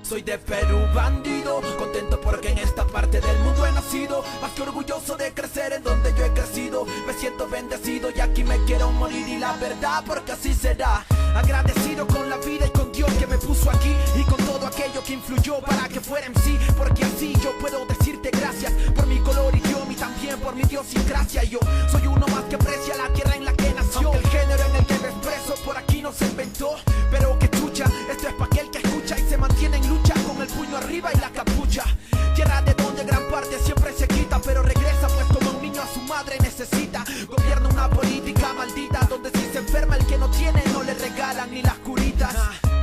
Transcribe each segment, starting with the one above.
Soy de Perú, bandido, contento porque en esta parte del mundo he nacido. Más que orgulloso de crecer en donde yo he crecido. Me siento bendecido y aquí me quiero morir, y la verdad porque así será. Agradecido con la vida y con Dios que me puso aquí, y con todo aquello que influyó para que fuera en sí. Porque así yo puedo decirte gracias por mi color, idioma y también por mi idiosincrasia. Yo soy uno más que aprecia la tierra en la que nació. Aunque el género en el que me expreso por aquí no se inventó, pero que chucha, esto es pa' aquel que escucha y se mantiene en lucha con el puño arriba y la capucha. Tierra de donde gran parte siempre se quita, pero regresa pues como un niño a su madre necesita. Gobierna una política maldita donde si se enferma el que no tiene no le regalan ni las curitas.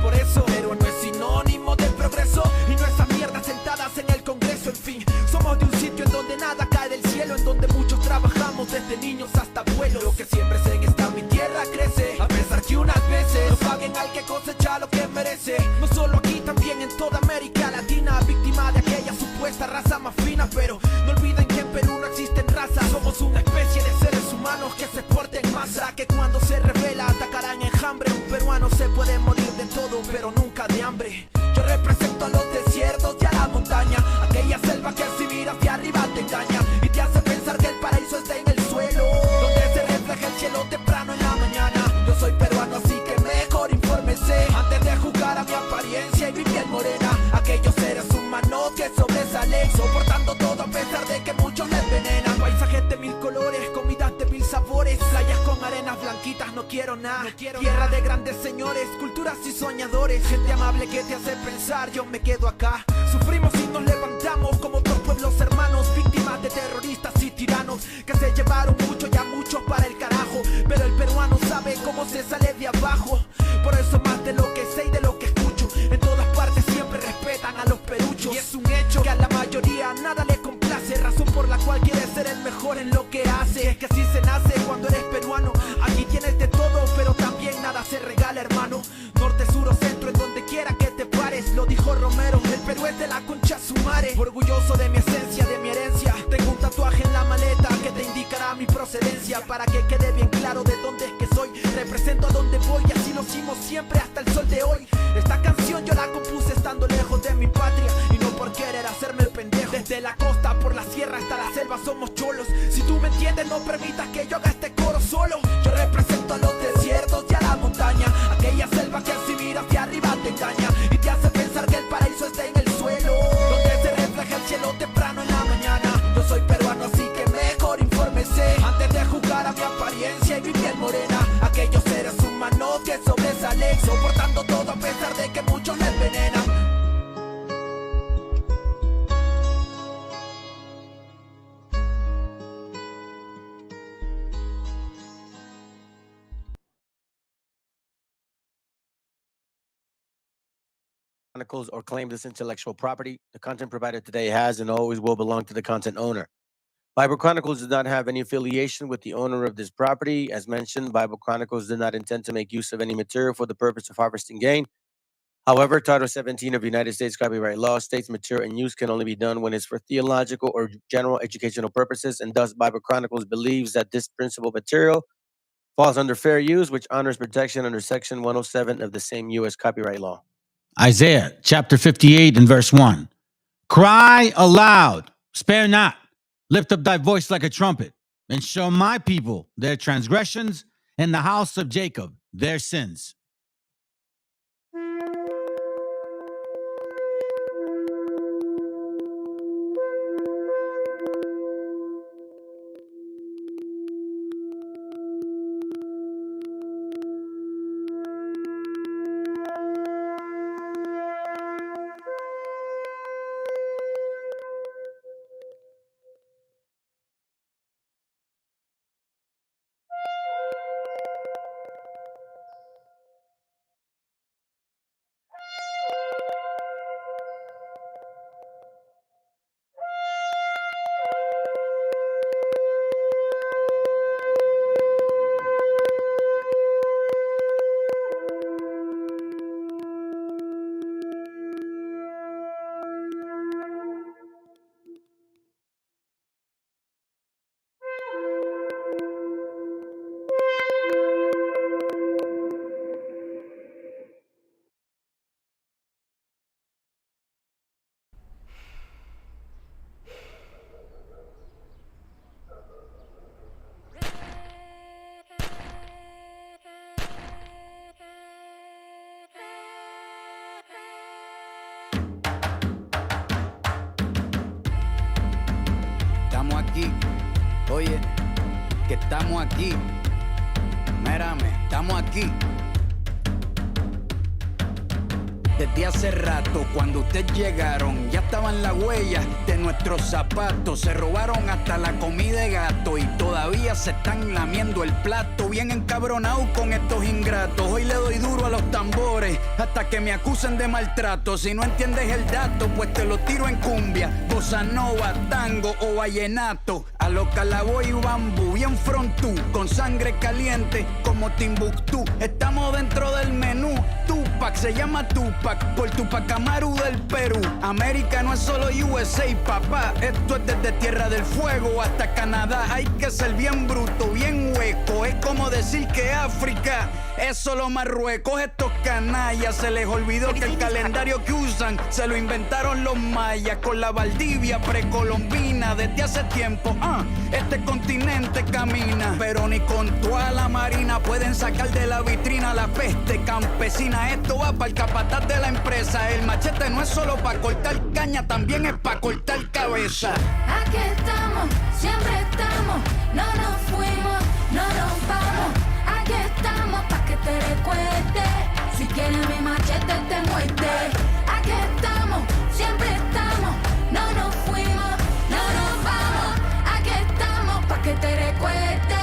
Por eso, pero no es sinónimo de progreso, y no esas mierdas sentadas en el Congreso. En fin, somos de un sitio en donde nada cae del cielo, en donde muchos trabajamos desde niños hasta abuelos. Lo que siempre sé en esta mi tierra crece, a pesar que unas veces no paguen al que cosecha lo que merece. No solo aquí, también en toda América Latina, víctima de aquella supuesta raza más fina. Pero no olviden que en Perú no existen razas, somos una especie de seres humanos que se porten en masa, que cuando se revela atacarán enjambre. Un peruano se puede morir de todo, pero nunca de hambre. Yo represento a los desiertos y a la montaña, aquella selva que si miras de arriba te engaña y te hace pensar que el paraíso está en el suelo, donde se refleja el cielo temprano en la mañana. Yo soy peruano, así que mejor infórmese antes de juzgar a mi apariencia y mi piel morena. Aquellos seres humanos que sobresalen, soportando todo a pesar de que muchos les envenenan. Paisajes de mil colores, comidas de mil sabores, playas con arenas blanquitas, no quiero nada. Tierra de grandes señores, culturas y soñadores, gente amable que te hace pensar, yo me quedo acá. Sufrimos y nos levantamos como otros pueblos hermanos, víctimas de terroristas y tiranos que se llevaron mucho y a muchos para el carajo. Pero el peruano sabe cómo se sale de abajo. Por eso más de lo que sé y de lo que escucho, en todas partes siempre respetan a los peruchos. Y es un hecho que a la mayoría nada le complace, razón por la cual quiere ser el mejor en lo que hace. Y es que así se nace cuando eres peruano, aquí tienes de todo, pero también nada se regala, hermano. Norte, sur o centro, en donde quiera que te pares, lo dijo Romero, el Perú es de la concha su madre. Orgulloso de mi esencia, de mi herencia, tengo un tatuaje en la maleta que te indicará mi procedencia, para que quede bien claro de dónde es que soy. Represento a donde voy y así lo hicimos siempre hasta el sol de hoy. Esta canción yo la compuse estando lejos de mi patria, y no por querer hacerme el pendejo. Desde la costa, por la sierra hasta la selva somos cholos. Si tú me entiendes, no permitas que yo haga este coro solo. Yo represento a los desiertos y a la montaña, aquella selva que si miras de arriba te engaña y te hace pensar que el paraíso está en el suelo, donde se refleja el cielo temprano en la mañana. Yo soy peruano, así que mejor infórmese antes de juzgar a mi apariencia y mi piel morena. Aquellos seres humanos que sobresalen, soportando todo a pesar de que muchos les envenenan. Chronicles or claim this intellectual property. The content provided today has and always will belong to the content owner. Bible Chronicles does not have any affiliation with the owner of this property. As mentioned, Bible Chronicles did not intend to make use of any material for the purpose of harvesting gain. However, Title 17 of the United States copyright law states material in use can only be done when it's for theological or general educational purposes, and thus Bible Chronicles believes that this principal material falls under fair use, which honors protection under Section 107 of the same U.S. copyright law. Isaiah chapter 58 and verse 1. Cry aloud, spare not, lift up thy voice like a trumpet, and show my people their transgressions, and the house of Jacob their sins. estamos aquí. Oye, que estamos aquí. Mírame, estamos aquí. Desde hace rato, cuando ustedes llegaron, ya estaban las huellas de nuestros zapatos. Se robaron hasta la comida de gato y todavía se están lamiendo el plato. Bien encabronados con estos ingratos. Hoy le doy duro a los tambores hasta que me acusen de maltrato. Si no entiendes el dato, pues te lo tiro en cumbia, bossa nova, tango o vallenato. A lo calaboy y bambú, bien frontú, con sangre caliente como Timbuktu. Estamos dentro del menú. Tupac se llama Tupac por Tupac Amaru del Perú. América no es solo USA, papá. Esto es desde Tierra del Fuego hasta Canadá. Hay que ser bien bruto, bien hueco. Es como decir que África es solo Marruecos. Estos canallas se les olvidó que el calendario que usan se lo inventaron los mayas con la Valdivia precolombina. Desde hace tiempo, este continente camina, pero ni con toda la marina pueden sacar de la vitrina la peste campesina. Esto va para el capataz de la empresa. El machete no es solo para cortar caña, también es para cortar cabeza. Aquí estamos, siempre estamos, no nos fuimos, no nos vamos. Aquí estamos pa' que te recuerde. Si quieres mi machete te muerde. Aquí estamos, siempre estamos, no nos fuimos, no nos vamos. Aquí estamos pa' que te recuerde.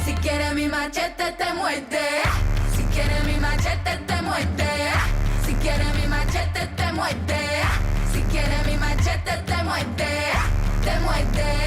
Si quieres mi machete te muerde. Si quieres mi machete te muerde. Si quieres mi machete te muerde. Si quieres mi machete te muerde. Te muerde,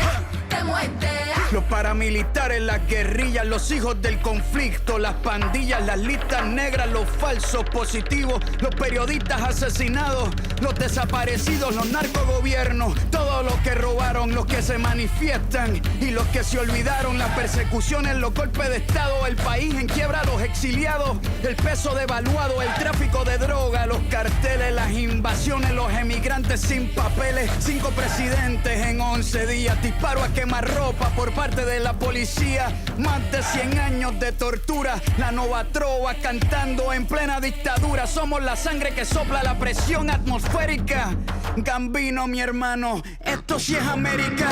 te muerde. Los paramilitares, las guerrillas, los hijos del conflicto, las pandillas, las listas negras, los falsos positivos, los periodistas asesinados, los desaparecidos, los narcogobiernos, todos los que robaron, los que se manifiestan y los que se olvidaron, las persecuciones, los golpes de estado, el país en quiebra, los exiliados, el peso devaluado, el tráfico de droga, los carteles, las invasiones, los emigrantes sin papeles, 5 presidentes en 11 días, disparo a quemarropa por parte de la policía, más de 100 años de tortura, la nova trova cantando en plena dictadura. Somos la sangre que sopla la presión atmosférica. Gambino, mi hermano, esto sí es América.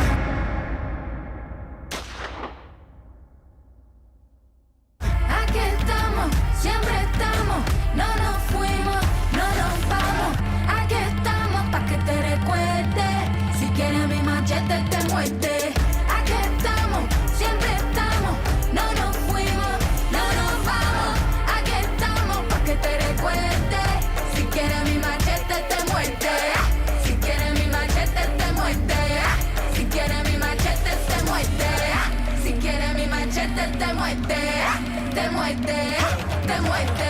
Aquí estamos, siempre estamos, no nos fuimos, no nos vamos. Aquí estamos pa' que te recuerde. Si quieres mi machete te muerde. Aquí estamos, siempre estamos, no nos fuimos, no nos vamos. Aquí estamos pa' que te recuerde. Si quieres mi machete te muerde. Si quieres mi machete te muerde. Si quieres mi machete te muerde. Si quieres mi machete te muerde. Te muerde, te muerde.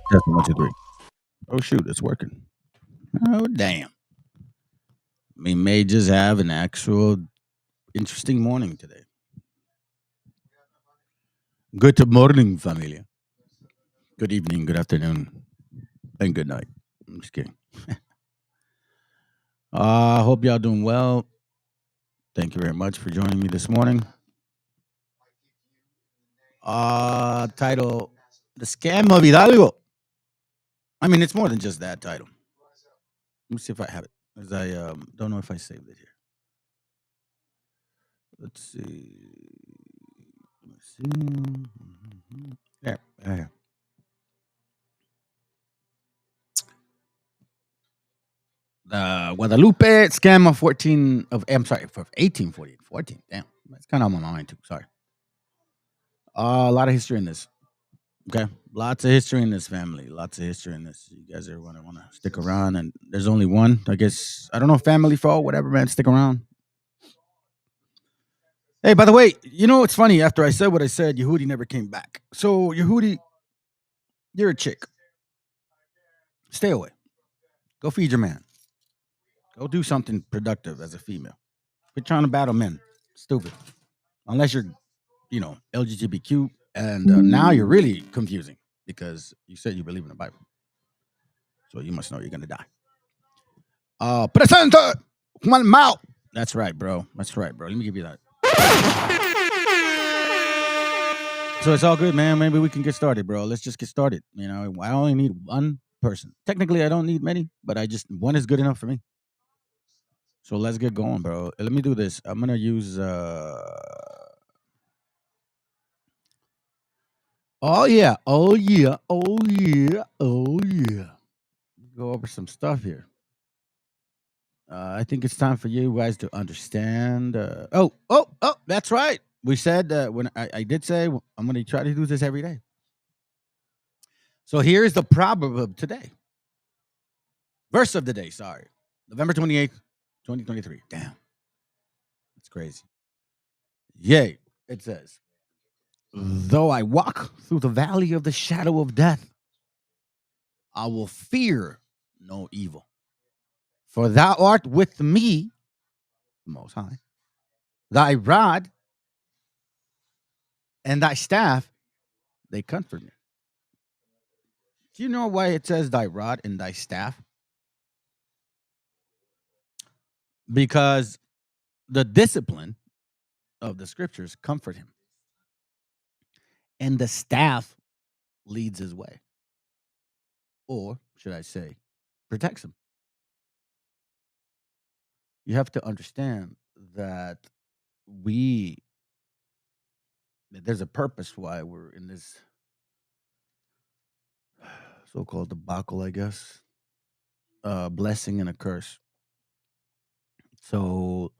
Testing 1, 2, 3. Oh shoot, it's working. Oh damn. We may just have an actual interesting morning today. Good morning, familia. Good evening, good afternoon, and good night. I'm just kidding. I hope y'all doing well. Thank you very much for joining me this morning. Title: The Scam of Hidalgo. I mean, it's more than just that title. Let me see if I have it, because I don't know if I saved it here. Let's see. Let's see. There. There. Guadalupe scam of 14 of I'm sorry, for 1840. 14. Damn. That's kind of on my mind too. Sorry. A lot of history in this. Okay. Lots of history in this family. Lots of history in this. You guys are gonna want to stick around, and there's only one. I guess I don't know, family fault, whatever, man. Stick around. Hey, by the way, you know it's funny, after I said what I said, Yehudi never came back. So Yehudi, you're a chick. Stay away. Go feed your man. Go do something productive as a female. Quit trying to battle men. Stupid. Unless you're, LGBTQ, and now you're really confusing because you said you believe in the Bible. So you must know you're gonna die. Presenta Juan Mao. That's right, bro. That's right, bro. Let me give you that. So it's all good, man. Maybe we can get started, bro. Let's just get started. I only need one person. Technically, I don't need many, but one is good enough for me. So let's get going, bro. Let me do this. I'm gonna use Oh yeah. Go over some stuff here. I think it's time for you guys to understand. That's right. We said when I did say I'm going to try to do this every day. So here's the proverb of today. Verse of the day, sorry. November 28th, 2023. Damn. It's crazy. Yay. It says, though I walk through the valley of the shadow of death, I will fear no evil. For thou art with me, the Most High. Thy rod and thy staff, they comfort me. Do you know why it says thy rod and thy staff? Because the discipline of the scriptures comfort him. And the staff leads his way. Or should I say, protects him. You have to understand that there's a purpose why we're in this so-called debacle, I guess. Blessing and a curse. So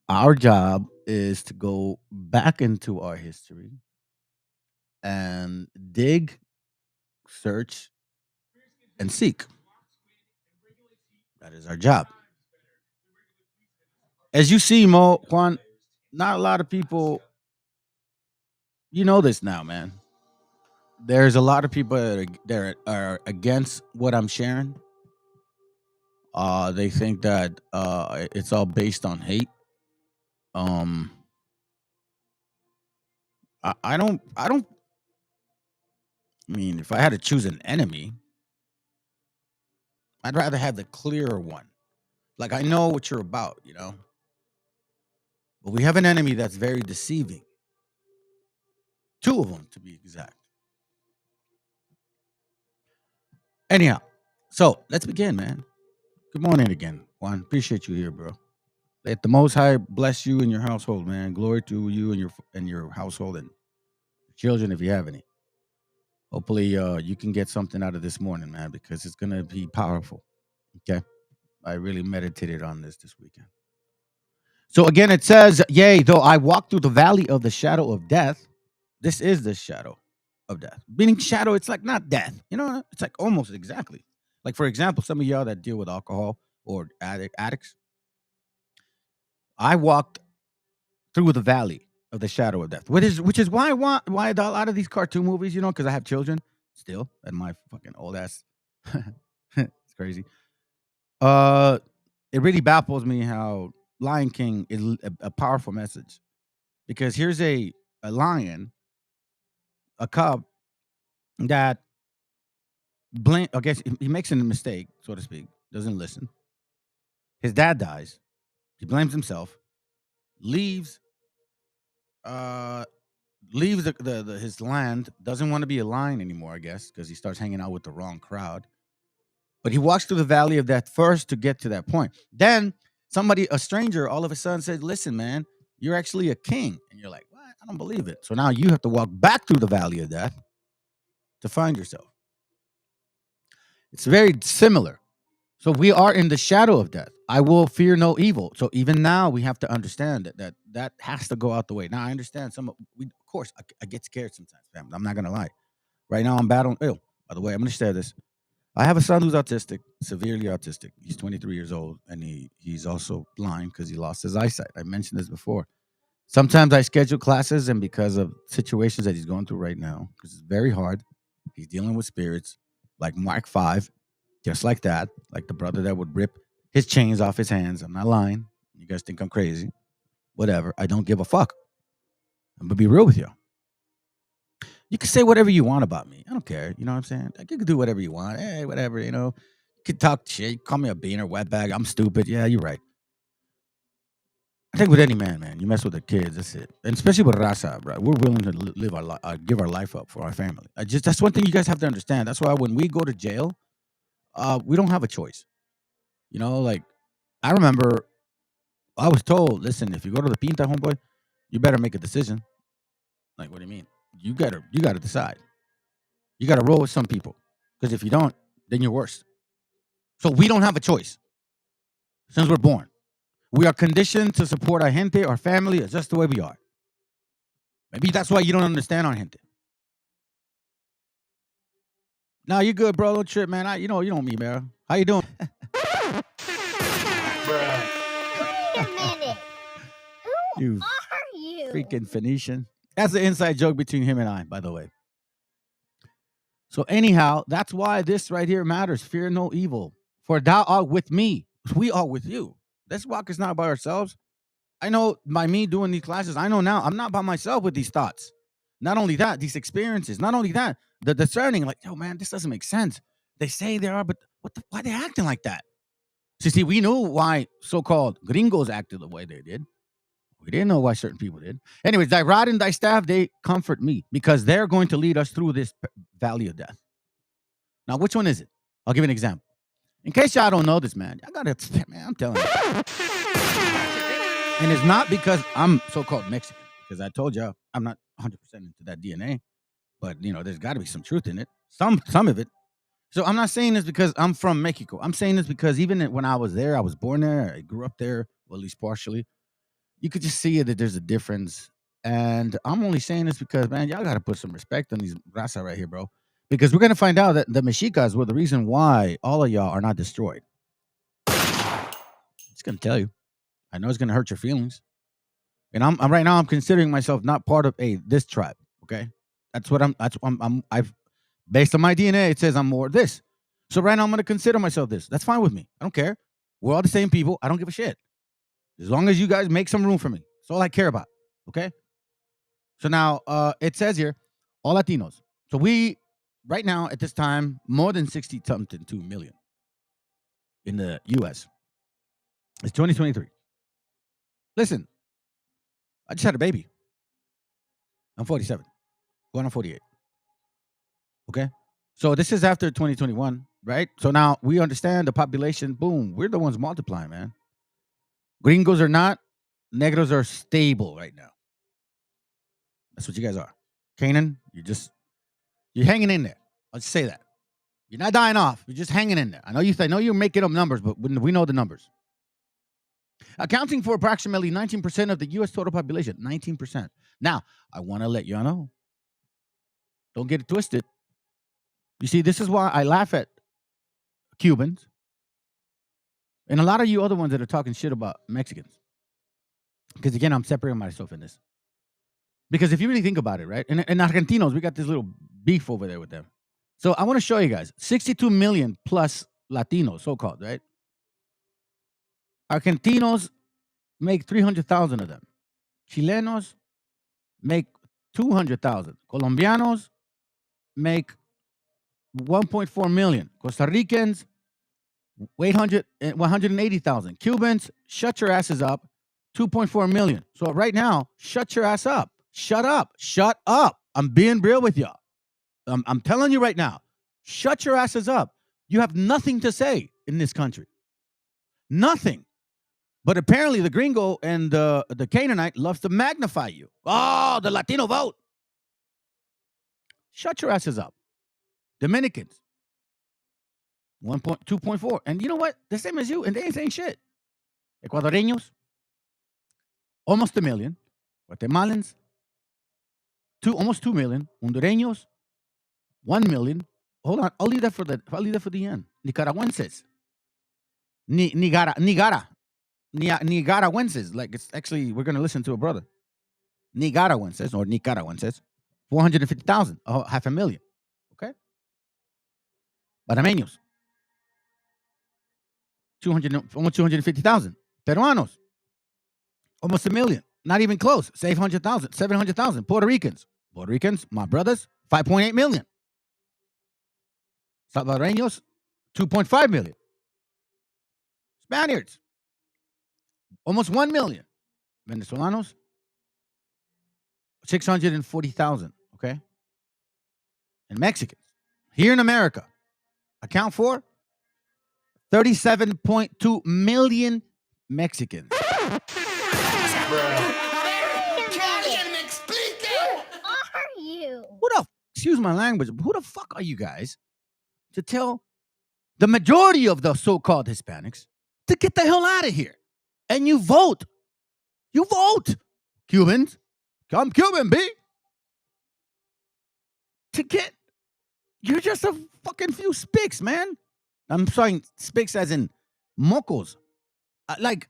our job is to go back into our history and dig, search, and seek. That is our job. As you see, Mo, Juan, not a lot of people, you know this now, man. There's a lot of people that are against what I'm sharing. They think that it's all based on hate. I don't. I mean, if I had to choose an enemy, I'd rather have the clearer one. Like, I know what you're about, But we have an enemy that's very deceiving. Two of them, to be exact. Anyhow, so let's begin, man. Good morning again, Juan. Appreciate you here, bro. Let the Most High bless you and your household, man. Glory to you and your household and children, if you have any. Hopefully, you can get something out of this morning, man, because it's gonna be powerful. Okay, I really meditated on this weekend. So again, it says, "Yea, though I walk through the valley of the shadow of death, this is the shadow of death." Meaning shadow, it's like not death. It's like almost exactly. Like, for example, some of y'all that deal with alcohol or addicts, I walked through the valley of the shadow of death, which is why a lot of these cartoon movies, because I have children still, and my fucking old ass, it's crazy. It really baffles me how Lion King is a powerful message, because here's a lion, a cub that I guess he makes a mistake, so to speak, doesn't listen. His dad dies. He blames himself. Leaves his land. Doesn't want to be a lion anymore, I guess, because he starts hanging out with the wrong crowd. But he walks through the valley of death first to get to that point. Then a stranger, all of a sudden says, "Listen, man, You're actually a king. And you're like, what? I don't believe it. So now you have to walk back through the valley of death to find yourself. It's very similar. So we are in the shadow of death. I will fear no evil. So even now we have to understand that has to go out the way. Now I understand of course, I get scared sometimes, fam. I'm not going to lie. Right now I'm battling. By the way, I'm going to share this. I have a son who's autistic, severely autistic. He's 23 years old, and he's also blind because he lost his eyesight. I mentioned this before. Sometimes I schedule classes, and because of situations that he's going through right now, because it's very hard, he's dealing with spirits like Mark 5, just like that, like the brother that would rip his chains off his hands. I'm not lying. You guys think I'm crazy. Whatever. I don't give a fuck. I'm going to be real with you. You can say whatever you want about me. I don't care. You know what I'm saying? Like, you can do whatever you want. Hey, whatever, you know. You can talk shit. You can call me a beaner, wetbag. I'm stupid. Yeah, you're right. I think with any man, you mess with the kids, that's it. And especially with Raza, right? We're willing to live our give our life up for our family. That's one thing you guys have to understand. That's why when we go to jail, we don't have a choice. You know, like, I remember I was told, listen, if you go to the Pinta, homeboy, you better make a decision. Like, what do you mean? You gotta decide. You gotta roll with some people. Because if you don't, then you're worse. So we don't have a choice. Since we're born. We are conditioned to support our gente, our family. It's just the way we are. Maybe that's why you don't understand our gente. No, you're good, bro. Don't trip, man. You know me, man. How you doing? Wait a minute. Who You are you? freaking Phoenician. That's the inside joke between him and I, by the way. So anyhow, that's why this right here matters. Fear no evil. For thou art with me. We are with you. This walk is not by ourselves. I know by me doing these classes, I know now I'm not by myself with these thoughts. Not only that, these experiences. Not only that, the discerning, like, yo, man, this doesn't make sense. They say they are, but why are they acting like that? So see, we knew why so-called gringos acted the way they did. We didn't know why certain people did. Anyways, thy rod and thy staff, they comfort me because they're going to lead us through this valley of death. Now, which one is it? I'll give you an example. In case y'all don't know this, man, I'm telling you. And it's not because I'm so-called Mexican, because I told y'all I'm not 100% into that DNA, but, you know, there's got to be some truth in it, some of it. So I'm not saying this because I'm from Mexico. I'm saying this because even when I was there, I was born there, I grew up there, well, at least partially. You could just see that there's a difference. And I'm only saying this because, man, y'all got to put some respect on these raza right here, bro. Because we're going to find out that the Mexicas were the reason why all of y'all are not destroyed. It's going to tell you. I know it's going to hurt your feelings. And I'm right now, I'm considering myself not part of this tribe. Okay. I've based on my DNA, it says I'm more this. So right now I'm going to consider myself this. That's fine with me. I don't care. We're all the same people. I don't give a shit. As long as you guys make some room for me. That's all I care about. Okay. So now it says here, all Latinos. So we, right now at this time, more than 60-something 2 million in the U.S. It's 2023. Listen, I just had a baby. I'm 47, going on 48. Okay? So this is after 2021, right? So now we understand the population. Boom. We're the ones multiplying, man. Gringos are not. Negros are stable right now. That's what you guys are. Canaan, you're hanging in there. I'll just say that. You're not dying off. You're just hanging in there. I know you're making up numbers, but we know the numbers. Accounting for approximately 19% of the U.S. total population. 19%. Now, I want to let y'all know. Don't get it twisted. You see, this is why I laugh at Cubans and a lot of you other ones that are talking shit about Mexicans. Because, again, I'm separating myself in this. Because if you really think about it, right? And Argentinos, we got this little beef over there with them. So I want to show you guys. 62 million plus Latinos, so-called, right? Argentinos make 300,000 of them. Chilenos make 200,000. Colombianos make 1.4 million. Costa Ricans, 180,000. Cubans, shut your asses up, 2.4 million. So right now, shut your ass up. Shut up. Shut up. I'm being real with y'all. I'm telling you right now, shut your asses up. You have nothing to say in this country. Nothing. But apparently the gringo and the Canaanite loves to magnify you. Oh, the Latino vote. Shut your asses up. Dominicans, 2.4. And you know what? The same as you, and they ain't saying shit. Ecuadorianos, almost 1 million. Guatemalans, almost 2 million. Hondureños, 1 million. Hold on, I'll leave that for the end. Nicaraguenses, Nicaraguenses. Like, it's actually, we're gonna listen to a brother. Nicaraguenses, 450,000, 500,000. Okay. Panameños, almost 250,000. Peruanos, almost 1 million. Not even close. 700,000. Puerto Ricans, my brothers, 5.8 million. Salvadoreños, 2.5 million. Spaniards, almost 1 million. Venezolanos, 640,000. Okay. And Mexicans, here in America, account for 37.2 million Mexicans. Are you? Excuse my language, but who the fuck are you guys to tell the majority of the so-called Hispanics to get the hell out of here? And you vote. You vote. Cubans. I'm Cuban, B. You're just a fucking few spicks, man. I'm sorry, spicks as in mocos. Like,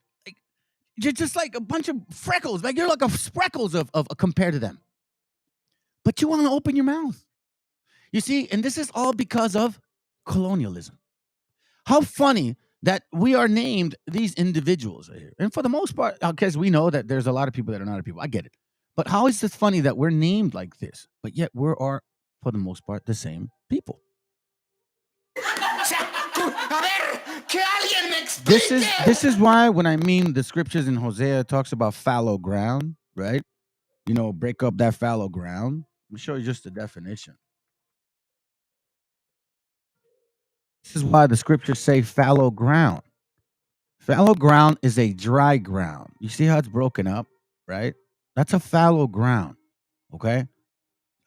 you're just like a bunch of freckles. Like, you're like a freckles of compared to them. But you want to open your mouth. You see, and this is all because of colonialism. How funny that we are named these individuals here. And for the most part, because we know that there's a lot of people that are not people. I get it. But how is it funny that we're named like this, but yet we are, for the most part, the same people? This is why when I mean the scriptures in Hosea talks about fallow ground, right? You know, break up that fallow ground. Let me show you just the definition. This is why the scriptures say fallow ground. Fallow ground is a dry ground. You see how it's broken up, right? That's a fallow ground, okay?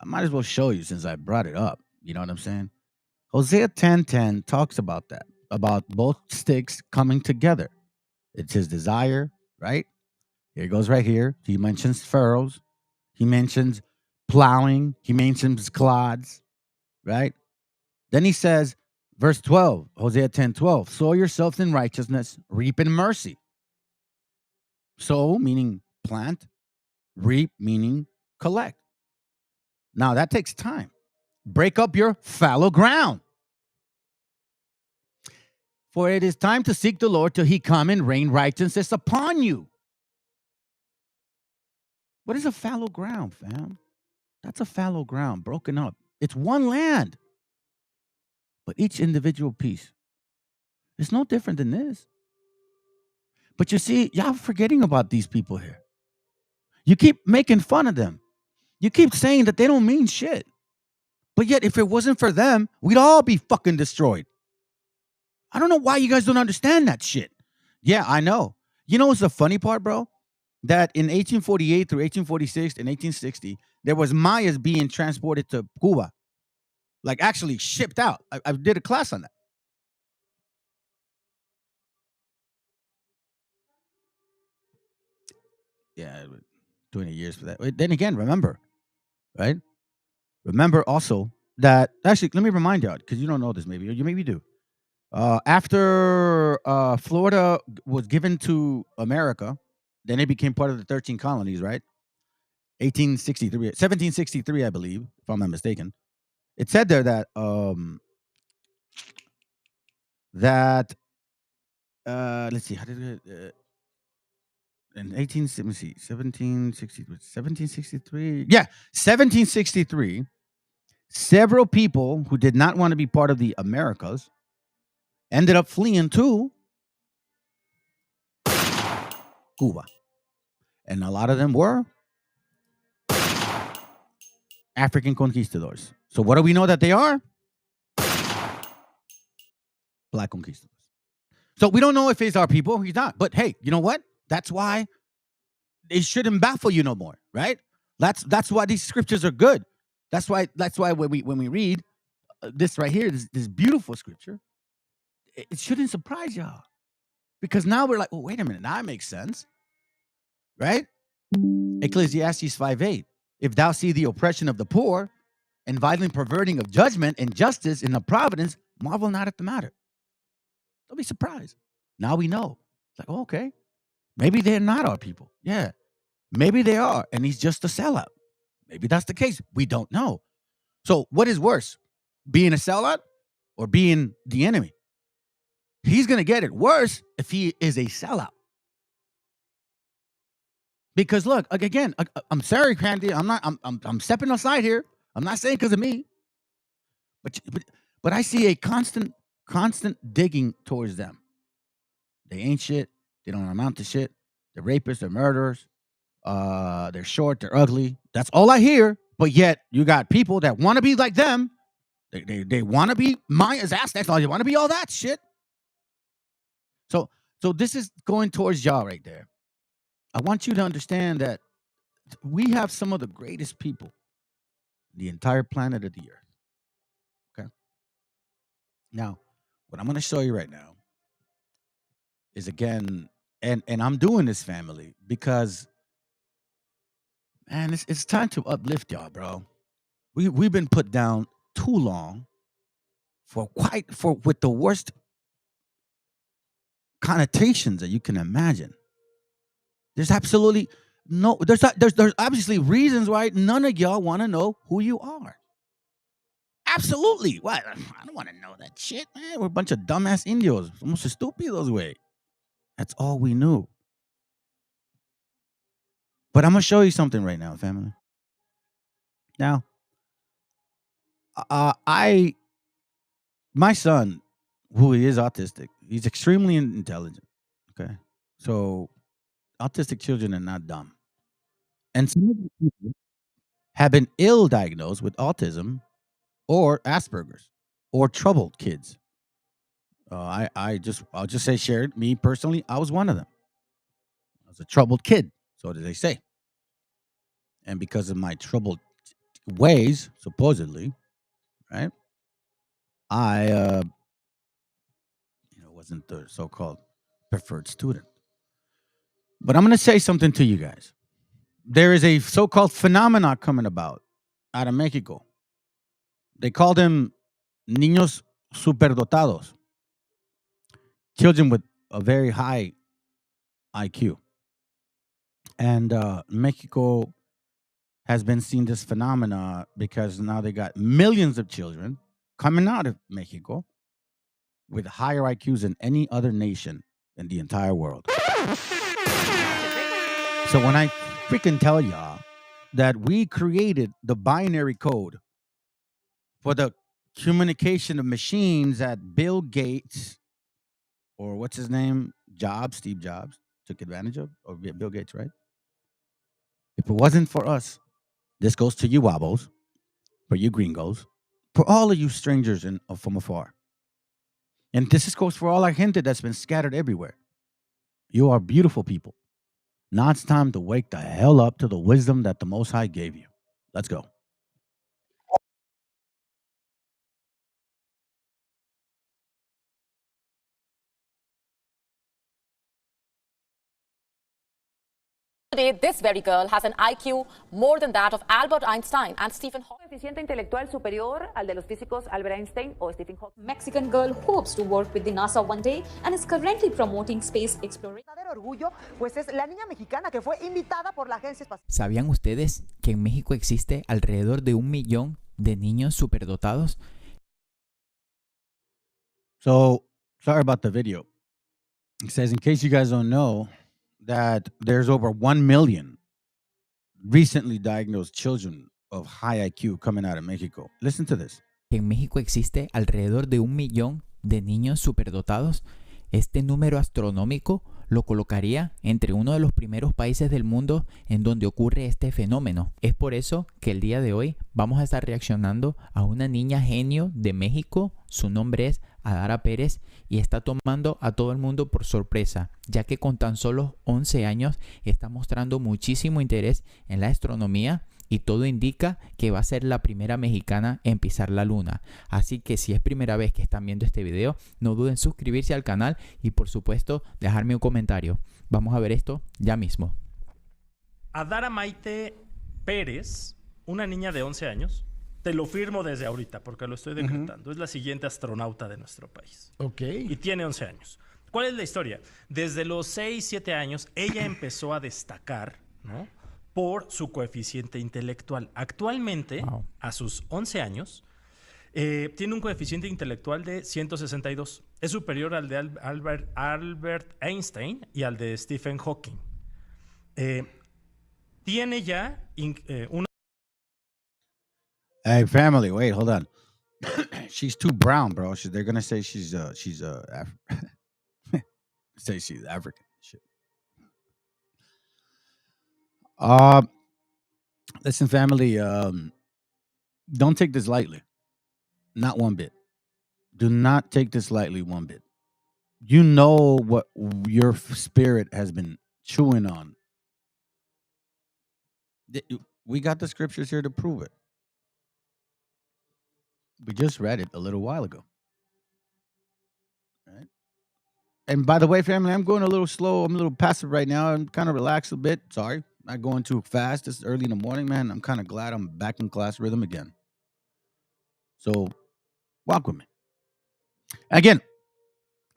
I might as well show you since I brought it up. You know what I'm saying? Hosea 10:10 talks about that, about both sticks coming together. It's his desire, right? Here it goes right here. He mentions furrows. He mentions plowing. He mentions clods, right? Then he says, verse 12, Hosea 10:12, sow yourselves in righteousness, reap in mercy. Sow, meaning plant. Reap, meaning collect. Now, that takes time. Break up your fallow ground. For it is time to seek the Lord till he come and rain righteousness upon you. What is a fallow ground, fam? That's a fallow ground, broken up. It's one land. But each individual piece is no different than this. But you see, y'all forgetting about these people here. You keep making fun of them. You keep saying that they don't mean shit. But yet, if it wasn't for them, we'd all be fucking destroyed. I don't know why you guys don't understand that shit. Yeah, I know. You know what's the funny part, bro? That in 1848 through 1846 and 1860, there was Mayas being transported to Cuba. Like, actually shipped out. I did a class on that. Yeah, 20 years for that. Then again, remember, right? Remember also that, actually, let me remind y'all, because you don't know this maybe, or you maybe do. After Florida was given to America, then it became part of the 13 colonies, right? 1763, I believe, if I'm not mistaken. It said there that let's see, how did it in 1763. Yeah, 1763. Several people who did not want to be part of the Americas ended up fleeing to Cuba. And a lot of them were African conquistadors. So what do we know that they are? Black conquistadors. So we don't know if he's our people. He's not. But hey, you know what? That's why it shouldn't baffle you no more, right? That's why these scriptures are good. That's why when we read this right here, this beautiful scripture, it shouldn't surprise y'all, because now we're like, oh, wait a minute, now it makes sense, right? Ecclesiastes 5:8. If thou see the oppression of the poor and violent perverting of judgment and justice in the providence, marvel not at the matter. Don't be surprised. Now we know. It's like, oh, okay, maybe they're not our people. Yeah, maybe they are, and he's just a sellout. Maybe that's the case. We don't know. So what is worse, being a sellout or being the enemy? He's going to get it worse if he is a sellout. Because look, again, I'm sorry, Candy. I'm stepping aside here. I'm not saying because of me. But I see a constant digging towards them. They ain't shit. They don't amount to shit. They're rapists. They're murderers. They're short. They're ugly. That's all I hear. But yet you got people that want to be like them. They want to be Maya's Aztecs. They want to be all that shit. So this is going towards y'all right there. I want you to understand that we have some of the greatest people on the entire planet of the earth. Okay. Now, what I'm going to show you right now is, again, and I'm doing this, family, because, man, it's time to uplift y'all, bro. We've been put down too long with the worst connotations that you can imagine. There's absolutely no, there's obviously reasons why none of y'all want to know who you are. Absolutely. What? I don't want to know that shit, man. We're a bunch of dumbass indios. Somos estúpidos, güey. That's all we knew. But I'm going to show you something right now, family. Now, my son, who is autistic, he's extremely intelligent. Okay. So autistic children are not dumb. And some of these people have been ill diagnosed with autism or Asperger's or troubled kids. I'll just say, shared, me personally, I was one of them. I was a troubled kid, so did they say. And because of my troubled ways, supposedly, right, I wasn't the so-called preferred student. But I'm going to say something to you guys. There is a so-called phenomena coming about out of Mexico. They call them niños superdotados, children with a very high IQ. And Mexico has been seeing this phenomena because now they got millions of children coming out of Mexico with higher IQs than any other nation in the entire world. So when I freaking tell y'all that we created the binary code for the communication of machines that Bill Gates, or what's his name, Steve Jobs, took advantage of, or Bill Gates, right? If it wasn't for us, this goes to you wabos, for you gringos, for all of you strangers from afar. And this goes for all our gente that's been scattered everywhere. You are beautiful people. Now it's time to wake the hell up to the wisdom that the Most High gave you. Let's go. Today, this very girl has an IQ more than that of Albert Einstein and Stephen Hawking. Coeficiente intelectual superior al de los físicos Albert Einstein o Stephen Hawking. Mexican girl hopes to work with the NASA one day and is currently promoting space exploration. Verdadero orgullo, pues es la niña mexicana que fue invitada por la agencia espacial. ¿Sabían ustedes que en México existe alrededor de 1 millón de niños superdotados? So, sorry about the video. It says, in case you guys don't know, that there's over 1 million recently diagnosed children of high IQ coming out of Mexico. Listen to this. En México existe alrededor de 1 millón de niños superdotados. Este número astronómico lo colocaría entre uno de los primeros países del mundo en donde ocurre este fenómeno. Es por eso que el día de hoy vamos a estar reaccionando a una niña genio de México. Su nombre es Adara Pérez y está tomando a todo el mundo por sorpresa, ya que con tan solo 11 años está mostrando muchísimo interés en la astronomía y todo indica que va a ser la primera mexicana en pisar la luna. Así que si es primera vez que están viendo este video, no duden en suscribirse al canal y por supuesto dejarme un comentario. Vamos a ver esto ya mismo. Adara Maite Pérez, una niña de 11 años, te lo firmo desde ahorita porque lo estoy decretando. Es la siguiente astronauta de nuestro país. Ok. Y tiene 11 años. ¿Cuál es la historia? Desde los 6, 7 años, ella empezó a destacar, ¿no?, por su coeficiente intelectual. Actualmente, a sus 11 años, tiene un coeficiente intelectual de 162. Es superior al de Albert Einstein y al de Stephen Hawking. Tiene ya una... Hey, family, wait, hold on. She's too brown, bro. They're gonna say say she's African. Shit. Listen, family, don't take this lightly. Not one bit. Do not take this lightly one bit. You know what your spirit has been chewing on. We got the scriptures here to prove it. We just read it a little while ago. Right? And by the way, family, I'm going a little slow. I'm a little passive right now. I'm kind of relaxed a bit. Sorry. Not going too fast. It's early in the morning, man. I'm kind of glad I'm back in class rhythm again. So, walk with me. Again,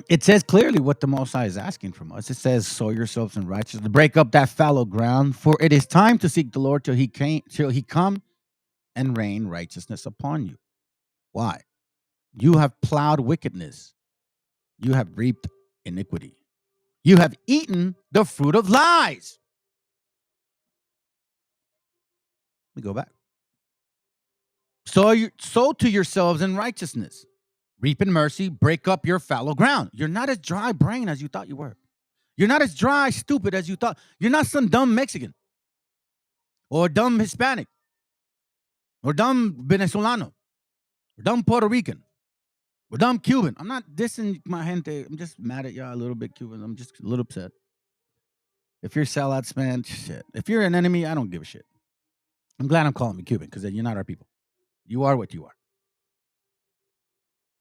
it says clearly what the Most High is asking from us. It says, sow yourselves in righteousness, to break up that fallow ground, for it is time to seek the Lord till he come and rain righteousness upon you. Why? You have plowed wickedness. You have reaped iniquity. You have eaten the fruit of lies. Let me go back. Sow to yourselves in righteousness. Reap in mercy. Break up your fallow ground. You're not as dry brain as you thought you were. You're not as dry, stupid as you thought. You're not some dumb Mexican or dumb Hispanic or dumb Venezolano or dumb Puerto Rican or dumb Cuban. I'm not dissing my gente. I'm just mad at y'all a little bit, Cuban. I'm just a little upset. If you're sellouts, man, shit. If you're an enemy, I don't give a shit. I'm glad I'm calling you Cuban because you're not our people. You are what you are.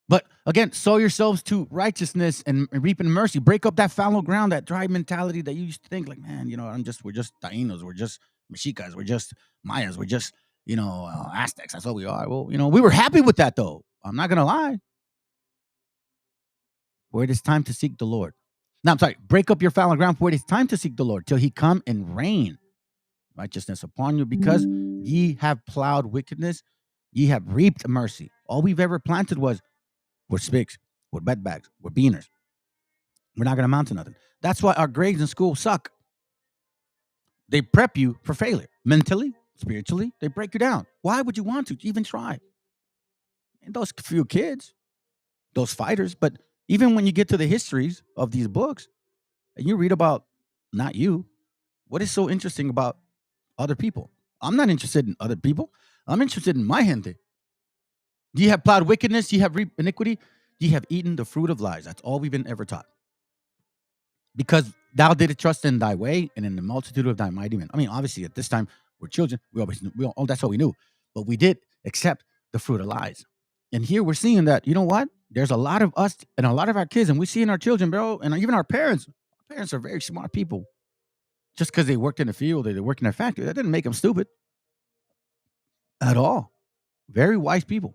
But again, sow yourselves to righteousness and reap in mercy. Break up that fallow ground, that dry mentality that you used to think like, man, you know, we're just Taínos, we're just Mexicas, we're just Mayas, we're just, you know, Aztecs. That's what we are. Well, you know, we were happy with that though. I'm not going to lie. For it is time to seek the Lord. No, I'm sorry. Break up your fallow ground, for it is time to seek the Lord till he come and rain righteousness upon you, because ye have plowed wickedness, ye have reaped mercy. All we've ever planted were spigs, were bedbags, were beaners. We're not going to amount to nothing. That's why our grades in school suck. They prep you for failure. Mentally, spiritually, they break you down. Why would you want to even try? And those few kids, those fighters, but even when you get to the histories of these books, and you read about, not you, what is so interesting about other people? I'm not interested in other people. I'm interested in my gente. Ye have plowed wickedness, ye have reaped iniquity, ye have eaten the fruit of lies. That's all we've been ever taught. Because thou didst trust in thy way and in the multitude of thy mighty men. I mean, obviously, at this time, we're children. We always knew, that's what we knew. But we did accept the fruit of lies. And here we're seeing that, you know what? There's a lot of us and a lot of our kids, and we see in our children, bro, and even our parents. Our parents are very smart people. Just because they worked in the field or they work in a factory, that didn't make them stupid at all. Very wise people.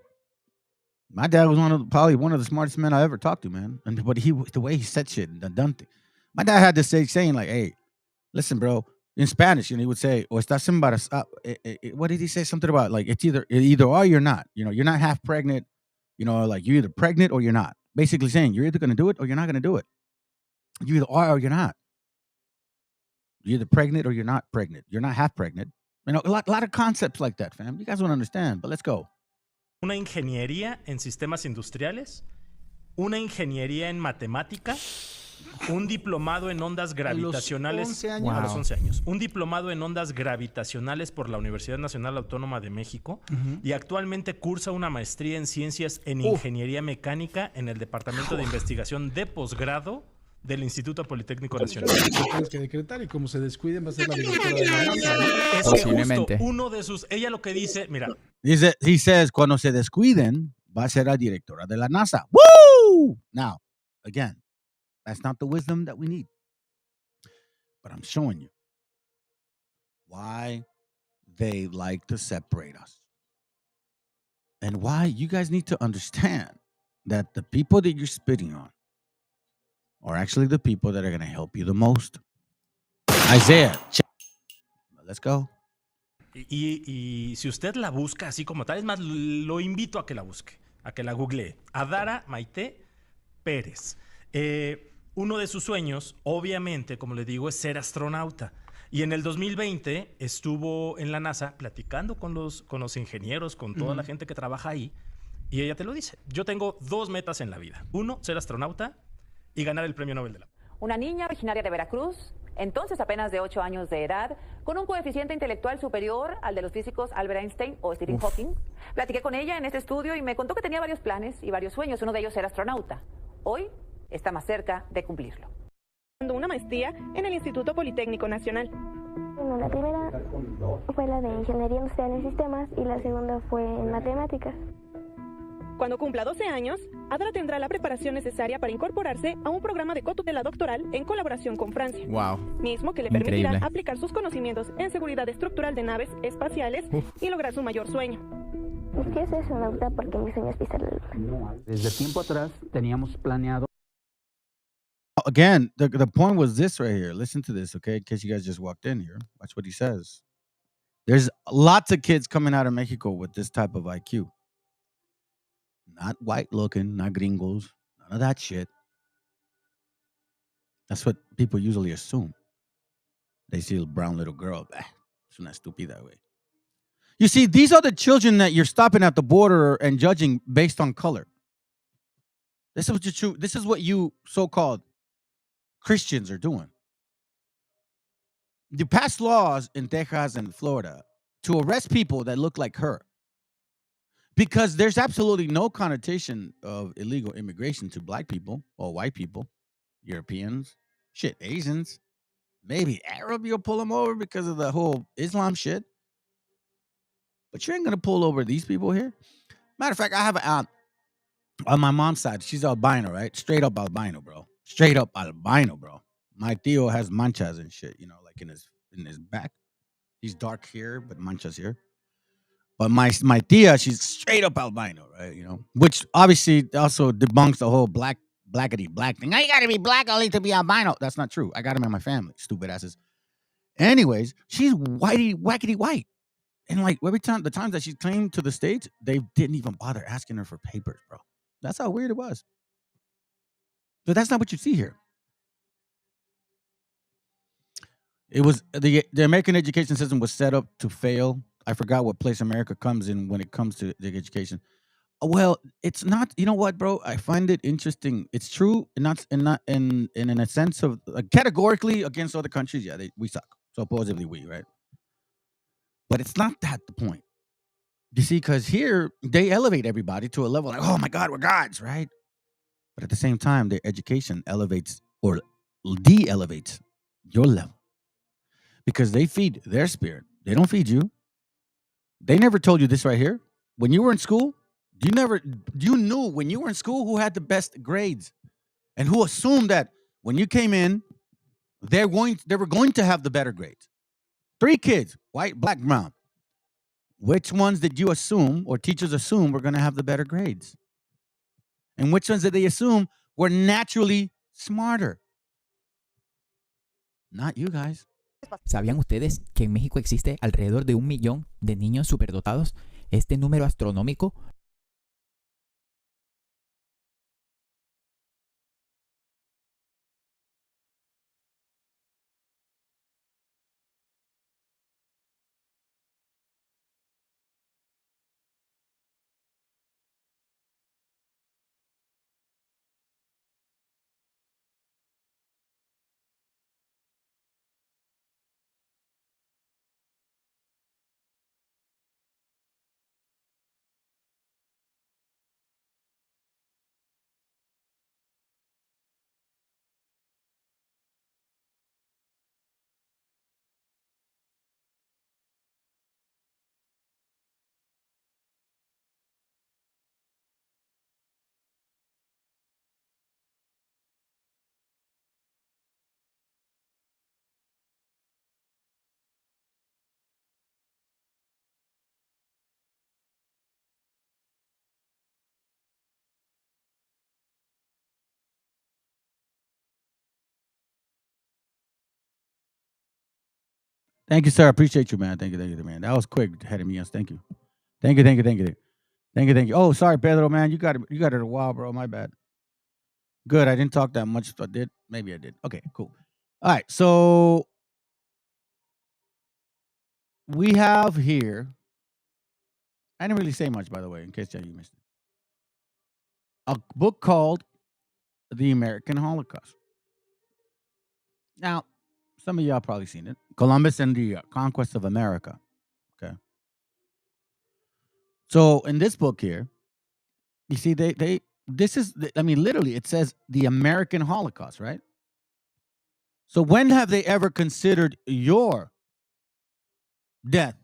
My dad was probably one of the smartest men I ever talked to, man. But the way he said shit and done things. My dad had this saying like, "Hey, listen, bro." In Spanish, you know, he would say, "O estás embarazada." What did he say? Something about like it's either are or you're not. You know, you're not half pregnant. You know, like you're either pregnant or you're not. Basically saying you're either going to do it or you're not going to do it. You either are or you're not. You're either pregnant or you're not pregnant. You're not half pregnant. You know, a lot of concepts like that, fam. You guys don't understand, but let's go. Una ingeniería en sistemas industriales, una ingeniería en matemática un diplomado en ondas gravitacionales. 11 años. A los 11 años. Un diplomado en ondas gravitacionales por la Universidad Nacional Autónoma de México. Y actualmente cursa una maestría en ciencias en ingeniería mecánica en el Departamento de Investigación de Posgrado del Instituto Politécnico Nacional. Tienes que decretar y como se descuiden va a ser la directora de la NASA, ¿no? Es que justo uno de sus... Ella lo que dice, mira... Dice, he says, cuando se descuiden, va a ser la directora de la NASA. Woo! Now, again, that's not the wisdom that we need. But I'm showing you why they like to separate us. And why you guys need to understand that the people that you're spitting on are actually the people that are going to help you the most. Isaiah, let's go. Y si usted la busca así como tal, es más, lo invito a que la busque, a que la googlee. Adara Maite Pérez. Uno de sus sueños, obviamente, como le digo, es ser astronauta. Y en el 2020 estuvo en la NASA platicando con los ingenieros, con toda la gente que trabaja ahí. Y ella te lo dice. Yo tengo 2 metas en la vida. 1, ser astronauta y ganar el premio Nobel de la Paz. Una niña originaria de Veracruz, entonces apenas de 8 años de edad, con un coeficiente intelectual superior al de los físicos Albert Einstein o Stephen Hawking. Platiqué con ella en este estudio y me contó que tenía varios planes y varios sueños. Uno de ellos era astronauta. Hoy está más cerca de cumplirlo. Una maestría en el Instituto Politécnico Nacional. Bueno, la primera fue la de Ingeniería Industrial en Sistemas y la segunda fue en Matemáticas. Cuando cumpla 12 años, Adra tendrá la preparación necesaria para incorporarse a un programa de cotutela doctoral en colaboración con Francia. Wow. Mismo que le permitirá aplicar sus conocimientos en seguridad estructural de naves espaciales y lograr su mayor sueño. Quiero ser astronauta porque mi sueño es pisar la luna. Desde tiempo atrás teníamos planeado. Again, the point was this right here. Listen to this, okay? In case you guys just walked in here. Watch what he says. There's lots of kids coming out of Mexico with this type of IQ. Not white looking, not gringos, none of that shit. That's what people usually assume. They see a brown little girl. Es una estúpida, güey. You see, these are the children that you're stopping at the border and judging based on color. This is what you so-called Christians are doing. You pass laws in Texas and Florida to arrest people that look like her. Because there's absolutely no connotation of illegal immigration to black people or white people, Europeans, shit, Asians. Maybe Arab, you'll pull them over because of the whole Islam shit. But you ain't going to pull over these people here. Matter of fact, I have an aunt on my mom's side. She's albino, right? Straight up albino, bro. Straight up albino, bro. My tío has manchas and shit, you know, like in his back. He's dark here, but manchas here. But my tia, she's straight up albino, right? You know, which obviously also debunks the whole blackity black thing. Now you gotta be black only to be albino. That's not true. I got him in my family, stupid asses. Anyways, she's wackety white. And like every time, the times that she came to the States, they didn't even bother asking her for papers, bro. That's how weird it was. But that's not what you see here. It was the American education system was set up to fail. I forgot what place America comes in when it comes to the education. Well, it's not. You know what, bro? I find it interesting. It's true, and not in a sense of categorically against other countries. Yeah, we suck. Supposedly we, right? But it's not that the point. You see, because here they elevate everybody to a level like, oh my God, we're gods, right? But at the same time, their education elevates or de-elevates your level because they feed their spirit. They don't feed you. They never told you this right here. When you were in school, you knew when you were in school who had the best grades and who assumed that when you came in, they were going to have the better grades. 3 kids, white, black, brown. Which ones did you assume or teachers assume were going to have the better grades? And which ones did they assume were naturally smarter? Not you guys. ¿Sabían ustedes que en México existe alrededor de 1 millón de niños superdotados? Este número astronómico Thank you, sir. I appreciate you, man. Thank you, man. That was quick heading me. Yes, thank you. Thank you. Oh, sorry, Pedro, man. You got it a while, bro. My bad. Good. I didn't talk that much. I did. Maybe I did. Okay, cool. All right. So we have here. I didn't really say much, by the way, in case you missed it. A book called The American Holocaust. Now, some of y'all probably seen it. Columbus and the Conquest of America. Okay. So in this book here, you see, literally, it says the American Holocaust, right? So when have they ever considered your death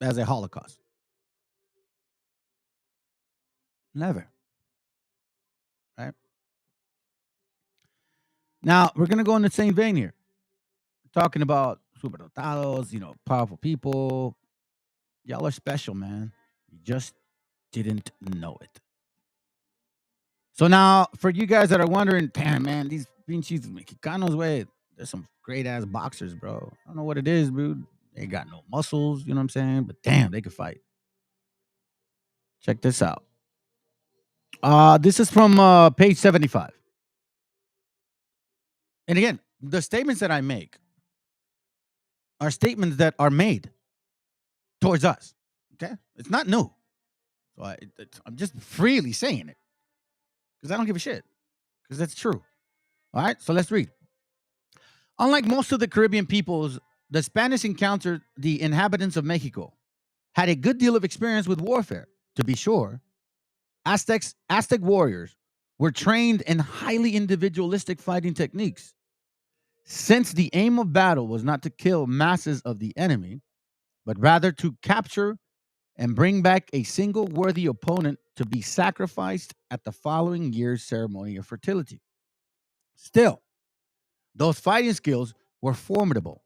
as a Holocaust? Never. Right? Now, we're going to go in the same vein here. We're talking about superdotados, powerful people. Y'all are special, man. You just didn't know it. So now, for you guys that are wondering, damn, man, these pinches Mexicanos, wait, there's some great-ass boxers, bro. I don't know what it is, dude. They got no muscles, you know what I'm saying? But damn, they can fight. Check this out. This is from page 75. And again, the statements that I make are statements that are made towards us. Okay? It's not new. So I'm just freely saying it because I don't give a shit because that's true. All right? So let's read. Unlike most of the Caribbean peoples, the Spanish encountered the inhabitants of Mexico, had a good deal of experience with warfare. To be sure, Aztec warriors were trained in highly individualistic fighting techniques. Since the aim of battle was not to kill masses of the enemy, but rather to capture and bring back a single worthy opponent to be sacrificed at the following year's ceremony of fertility. Still, those fighting skills were formidable,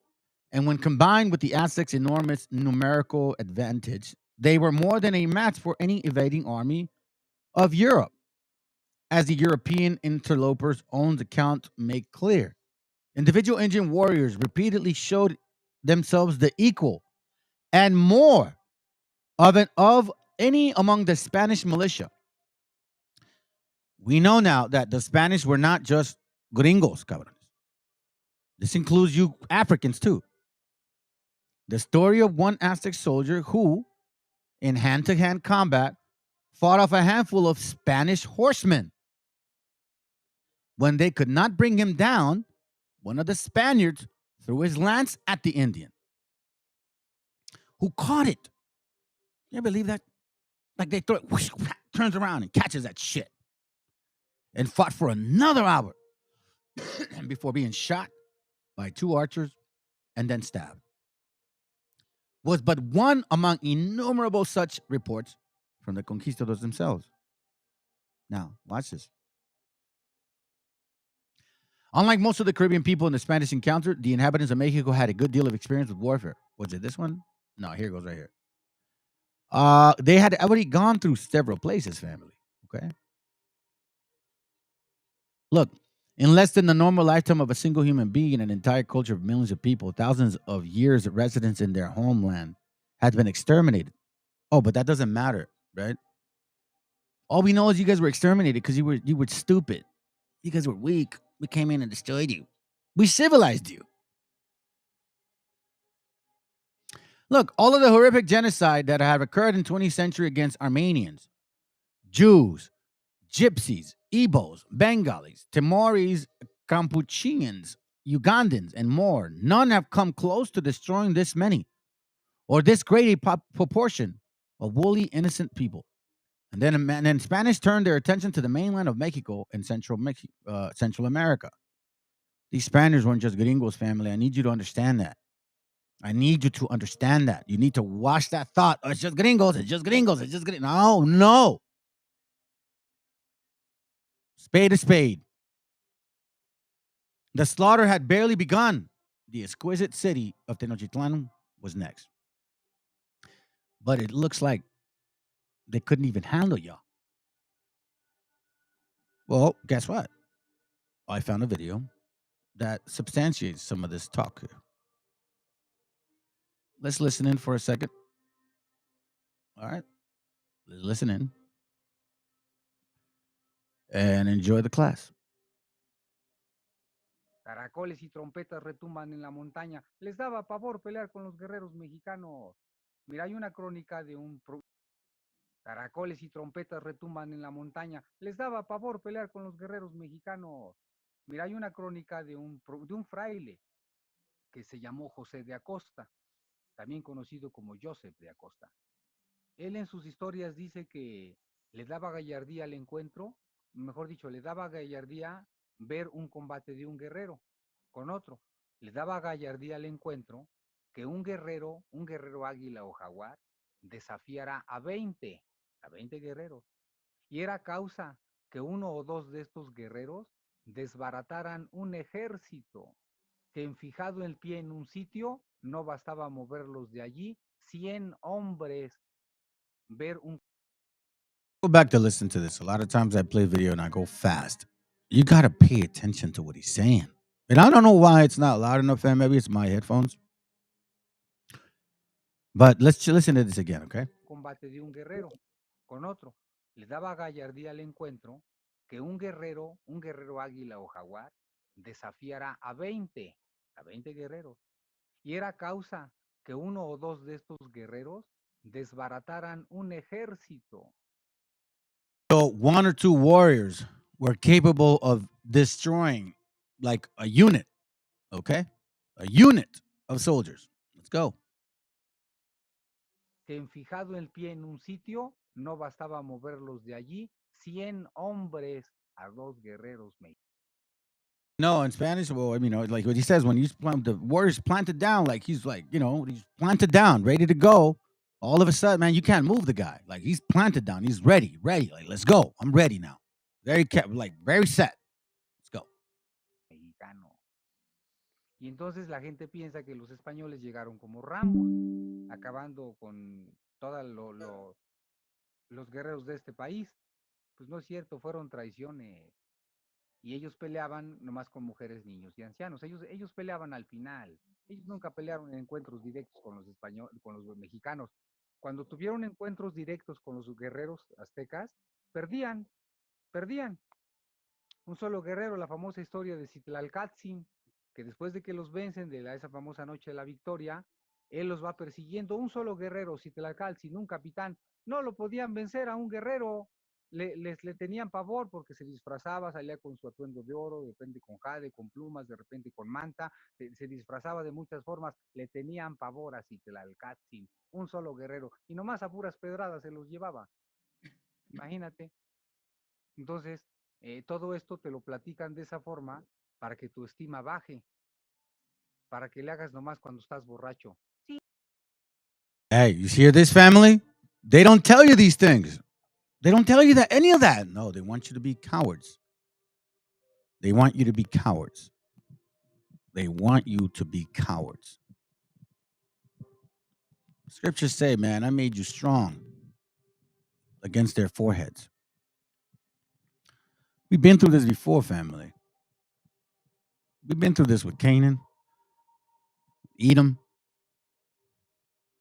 and when combined with the Aztecs' enormous numerical advantage, they were more than a match for any invading army of Europe, as the European interlopers' own account make clear. Individual Indian warriors repeatedly showed themselves the equal and more of any among the Spanish militia. We know now that the Spanish were not just gringos, cabrones. This includes you Africans too. The story of one Aztec soldier who, in hand-to-hand combat, fought off a handful of Spanish horsemen. When they could not bring him down, one of the Spaniards threw his lance at the Indian, who caught it. You ever believe that? Like they throw it, whoosh, turns around and catches that shit. And fought for another hour before being shot by two archers and then stabbed. Was but one among innumerable such reports from the conquistadors themselves. Now, watch this. Unlike most of the Caribbean people in the Spanish encounter, the inhabitants of Mexico had a good deal of experience with warfare. Was it this one? No, here it goes right here. They had already gone through several places, family. Okay? Look, in less than the normal lifetime of a single human being and an entire culture of millions of people, thousands of years of residence in their homeland has been exterminated. Oh, but that doesn't matter, right? All we know is you guys were exterminated because you were stupid. You guys were weak. We came in and destroyed you. We civilized you. Look, all of the horrific genocide that have occurred in the 20th century against Armenians, Jews, Gypsies, Igbos, Bengalis, Timorese, Kampucheans, Ugandans, and more, none have come close to destroying this many or this great a proportion of woolly, innocent people. And then Spanish turned their attention to the mainland of Mexico and Central America. These Spaniards weren't just gringos, family. I need you to understand that. I need you to understand that. You need to wash that thought. Oh, it's just gringos. It's just gringos. It's just gringos. No. Spade to spade. The slaughter had barely begun. The exquisite city of Tenochtitlan was next. But it looks like they couldn't even handle y'all. Well, guess what? I found a video that substantiates some of this talk here. Let's listen in for a second. All right. Let's listen in and enjoy the class. Caracoles y trompetas retumban en la montaña. Les daba pavor pelear con los guerreros mexicanos. Mira, hay una crónica de Caracoles y trompetas retumban en la montaña. Les daba pavor pelear con los guerreros mexicanos. Mira, hay una crónica de un fraile que se llamó José de Acosta, también conocido como Joseph de Acosta. Él en sus historias dice que le daba gallardía al encuentro, mejor dicho, le daba gallardía ver un combate de un guerrero con otro. Le daba gallardía al encuentro que un guerrero águila o jaguar, desafiara a 20 guerreros. Y era causa que uno o dos de estos guerreros desbarataran un ejército, que enfijado el pie en un sitio, no bastaba moverlos de allí, 100 hombres, ver un... Go back to listen to this. A lot of times I play video and I go fast. You got to pay attention to what he's saying. And I don't know why it's not loud enough, and maybe it's my headphones. But let's listen to this again, okay? Combate de un guerrero con otro. Le daba gallardía al encuentro que un guerrero águila o jaguar, desafiara a 20 guerreros. Y era causa que uno o dos de estos guerreros desbarataran un ejército. So one or two warriors were capable of destroying like a unit, okay? A unit of soldiers. Let's go. Que enfijado el pie en un sitio, no bastaba moverlos de allí, 100 hombres a dos guerreros mexicanos. No, in Spanish, well, I mean, like what he says, when the warrior's planted down, like he's like, he's planted down, ready to go. All of a sudden, man, you can't move the guy. Like he's planted down, he's ready. Like let's go. I'm ready now. Very set. Let's go. Mexicano. Y entonces la gente piensa que los españoles llegaron como Ramos, acabando con todos los guerreros de este país. Pues no es cierto, fueron traiciones. Y ellos peleaban nomás con mujeres, niños y ancianos. Ellos peleaban al final. Ellos nunca pelearon en encuentros directos con los españoles, con los mexicanos. Cuando tuvieron encuentros directos con los guerreros aztecas, perdían. Un solo guerrero, la famosa historia de Citlalcatzin, que después de que los vencen esa famosa noche de la victoria, él los va persiguiendo. Un solo guerrero, Citlalcatzin, un capitán, no lo podían vencer a un guerrero. Le tenían pavor porque se disfrazaba, salía con su atuendo de oro, de repente con jade, con plumas, de repente con manta, se disfrazaba de muchas formas, le tenían pavor a Citlalcatzin, un solo guerrero, y nomás a puras pedradas se los llevaba. Imagínate. Entonces, todo esto te lo platican de esa forma para que tu estima baje, para que le hagas nomás cuando estás borracho. Sí. Hey, you hear this, family? They don't tell you these things. They don't tell you that any of that. No, they want you to be cowards. They want you to be cowards. They want you to be cowards. Scriptures say, man, I made you strong against their foreheads. We've been through this before, family. We've been through this with Canaan, Edom.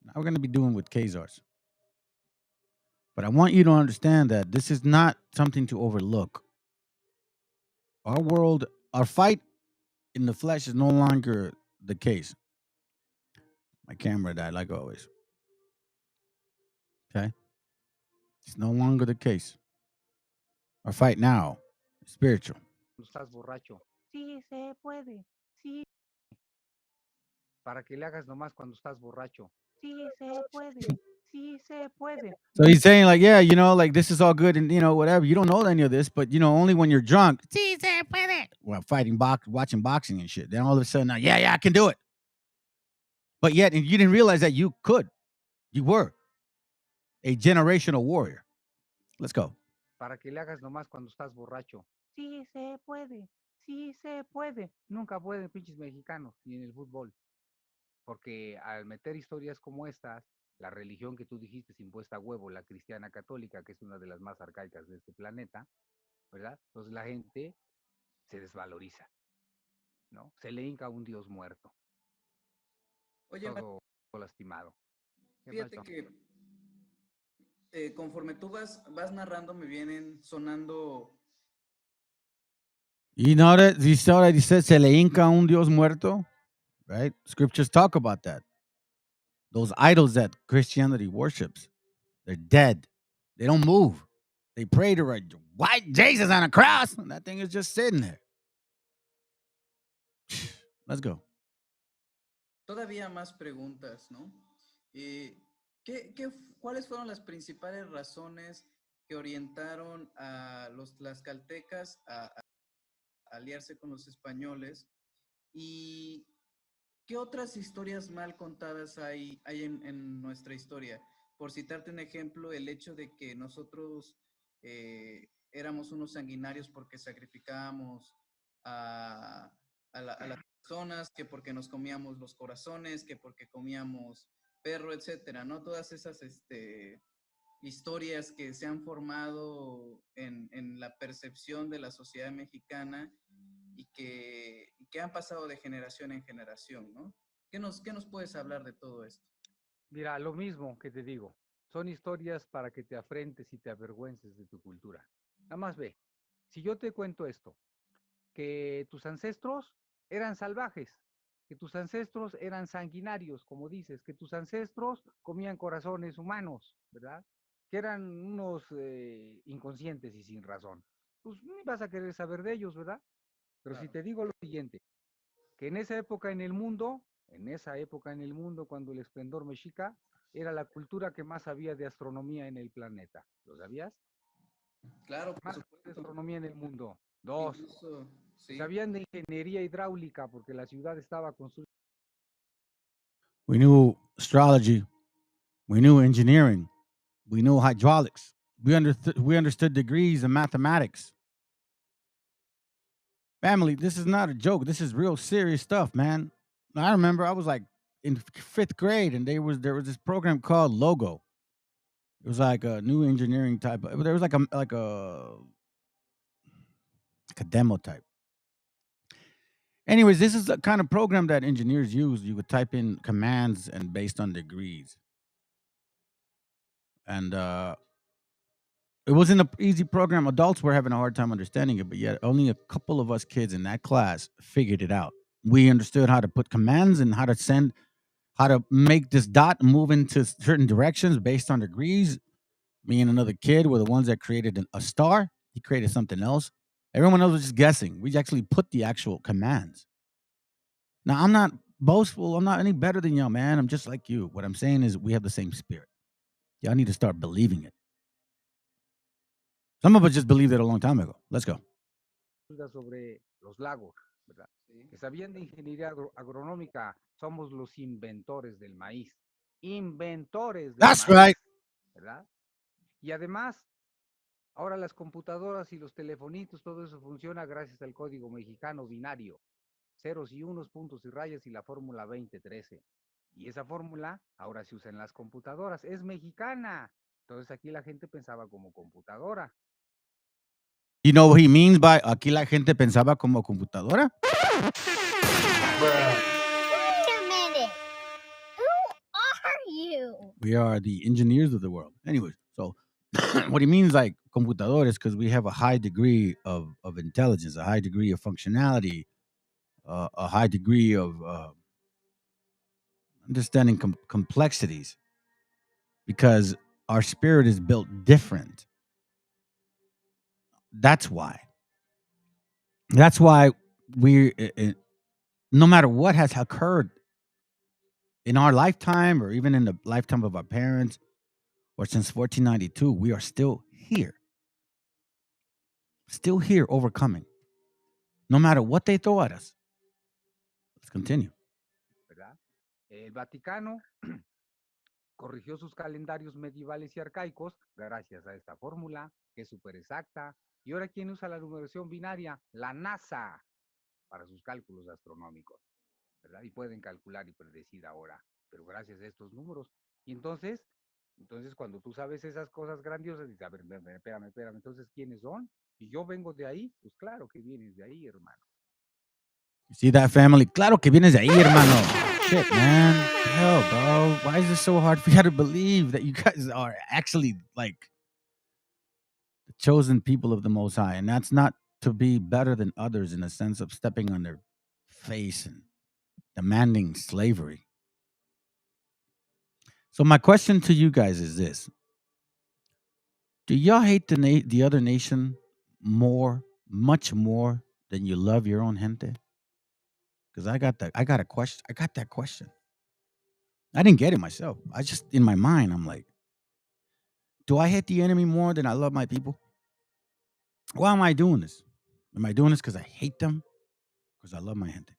Now we're going to be doing with Khazars. But I want you to understand that this is not something to overlook. Our world, our fight in the flesh is no longer the case. My camera died like always. Okay? It's no longer the case. Our fight now is spiritual. Estás borracho. Sí se puede. Sí. Para que le hagas nomás cuando estás borracho. Sí se puede. Sí se puede. So he's saying, like, yeah, like this is all good and whatever. You don't know any of this, but only when you're drunk. Sí se puede. Well, watching boxing and shit. Then all of a sudden, yeah, I can do it. But yet, you didn't realize that you could. You were a generational warrior. Let's go. Para que le hagas nomás cuando estás borracho. Sí se puede. Sí se puede. Nunca pueden pinches mexicanos ni en el fútbol. Porque al meter historias como estas, la religión que tú dijiste es impuesta a huevo, la cristiana católica, que es una de las más arcaicas de este planeta, ¿verdad? Entonces la gente se desvaloriza, ¿no? Se le hinca a un Dios muerto. Oye, todo lastimado. Fíjate que conforme tú vas narrando, me vienen sonando. You know that you saw that he said se le hinca un Dios muerto, right? Scriptures talk about that. Those idols that Christianity worships, they're dead. They don't move. They pray to a white Jesus on a cross, and that thing is just sitting there. Let's go. Todavía más preguntas, ¿no? ¿Cuáles fueron las principales razones que orientaron a los tlaxcaltecas a aliarse con los españoles? ¿Y qué otras historias mal contadas hay en nuestra historia? Por citarte un ejemplo, el hecho de que nosotros éramos unos sanguinarios porque sacrificábamos a las personas, que porque nos comíamos los corazones, que porque comíamos perro, etcétera, ¿no? Todas esas historias que se han formado en la percepción de la sociedad mexicana y que han pasado de generación en generación, ¿no? ¿Qué nos puedes hablar de todo esto? Mira, lo mismo que te digo, son historias para que te afrentes y te avergüences de tu cultura. Nada más ve, si yo te cuento esto, que tus ancestros eran salvajes, que tus ancestros eran sanguinarios, como dices, que tus ancestros comían corazones humanos, ¿verdad? Que eran unos inconscientes y sin razón. Pues ni vas a querer saber de ellos, ¿verdad? Pero si te digo lo siguiente, que en esa época en el mundo, cuando el esplendor mexica, era la cultura que más sabía de astronomía en el planeta. ¿Lo sabías? Claro, por más supuesto. de astronomía en el mundo. Dos. Incluso, sí. Sabían de ingeniería hidráulica porque la ciudad estaba construida. We knew astrology. We knew engineering. We knew hydraulics. We understood degrees in mathematics. Family, this is not a joke. This is real serious stuff, man. I remember I was like in 5th grade, and there was this program called Logo. It was like a new engineering type. There was like a demo type. Anyways, this is the kind of program that engineers use. You would type in commands and based on degrees. And it wasn't an easy program. Adults were having a hard time understanding it, but yet only a couple of us kids in that class figured it out. We understood how to put commands and how to make this dot move into certain directions based on degrees. Me and another kid were the ones that created a star. He created something else. Everyone else was just guessing. We actually put the actual commands. Now, I'm not boastful. I'm not any better than y'all, man. I'm just like you. What I'm saying is we have the same spirit. Y'all need to start believing it. Some of us just believed it a long time ago. Let's go. Sobre los lagos, ¿verdad? Sí. Que sabían de ingeniería agronómica. Somos los inventores del maíz. Inventores del That's maíz. right. ¿Verdad? Y además, ahora las computadoras y los telefonitos, todo eso funciona gracias al código mexicano binario. Ceros y unos, puntos y rayas y la fórmula 2013. Y esa fórmula ahora se usa en las computadoras. Es mexicana. Entonces aquí la gente pensaba como computadora. You know what he means by aquí la gente pensaba como computadora? Wait a minute. Who are you? We are the engineers of the world. Anyways, so what he means like computador is because we have a high degree of intelligence, a high degree of functionality, a high degree of understanding complexities, because our spirit is built different. That's why. That's why no matter what has occurred in our lifetime or even in the lifetime of our parents or since 1492, we are still here. Still here overcoming. No matter what they throw at us. Let's continue. ¿Verdad? El Vaticano corrigió sus calendarios medievales y arcaicos gracias a esta fórmula, que es súper exacta. Y ahora, ¿quién usa la numeración binaria? La NASA, para sus cálculos astronómicos, ¿verdad? Y pueden calcular y predecir ahora, pero gracias a estos números. Y entonces cuando tú sabes esas cosas grandiosas, dices, a ver, espérame, entonces, ¿quiénes son? Y yo vengo de ahí, pues claro que vienes de ahí, hermano. See that, family? Claro que vienes de ahí, hermano. Shit, man. Hell, bro. Why is it so hard for you to believe that you guys are actually like the chosen people of the Most High? And that's not to be better than others in the sense of stepping on their face and demanding slavery. So my question to you guys is this: do y'all hate the other nation more, much more than you love your own gente? Because I got a question. I got that question. I didn't get it myself. I just, in my mind, I'm like, do I hate the enemy more than I love my people? Why am I doing this? Am I doing this because I hate them? Because I love my gente.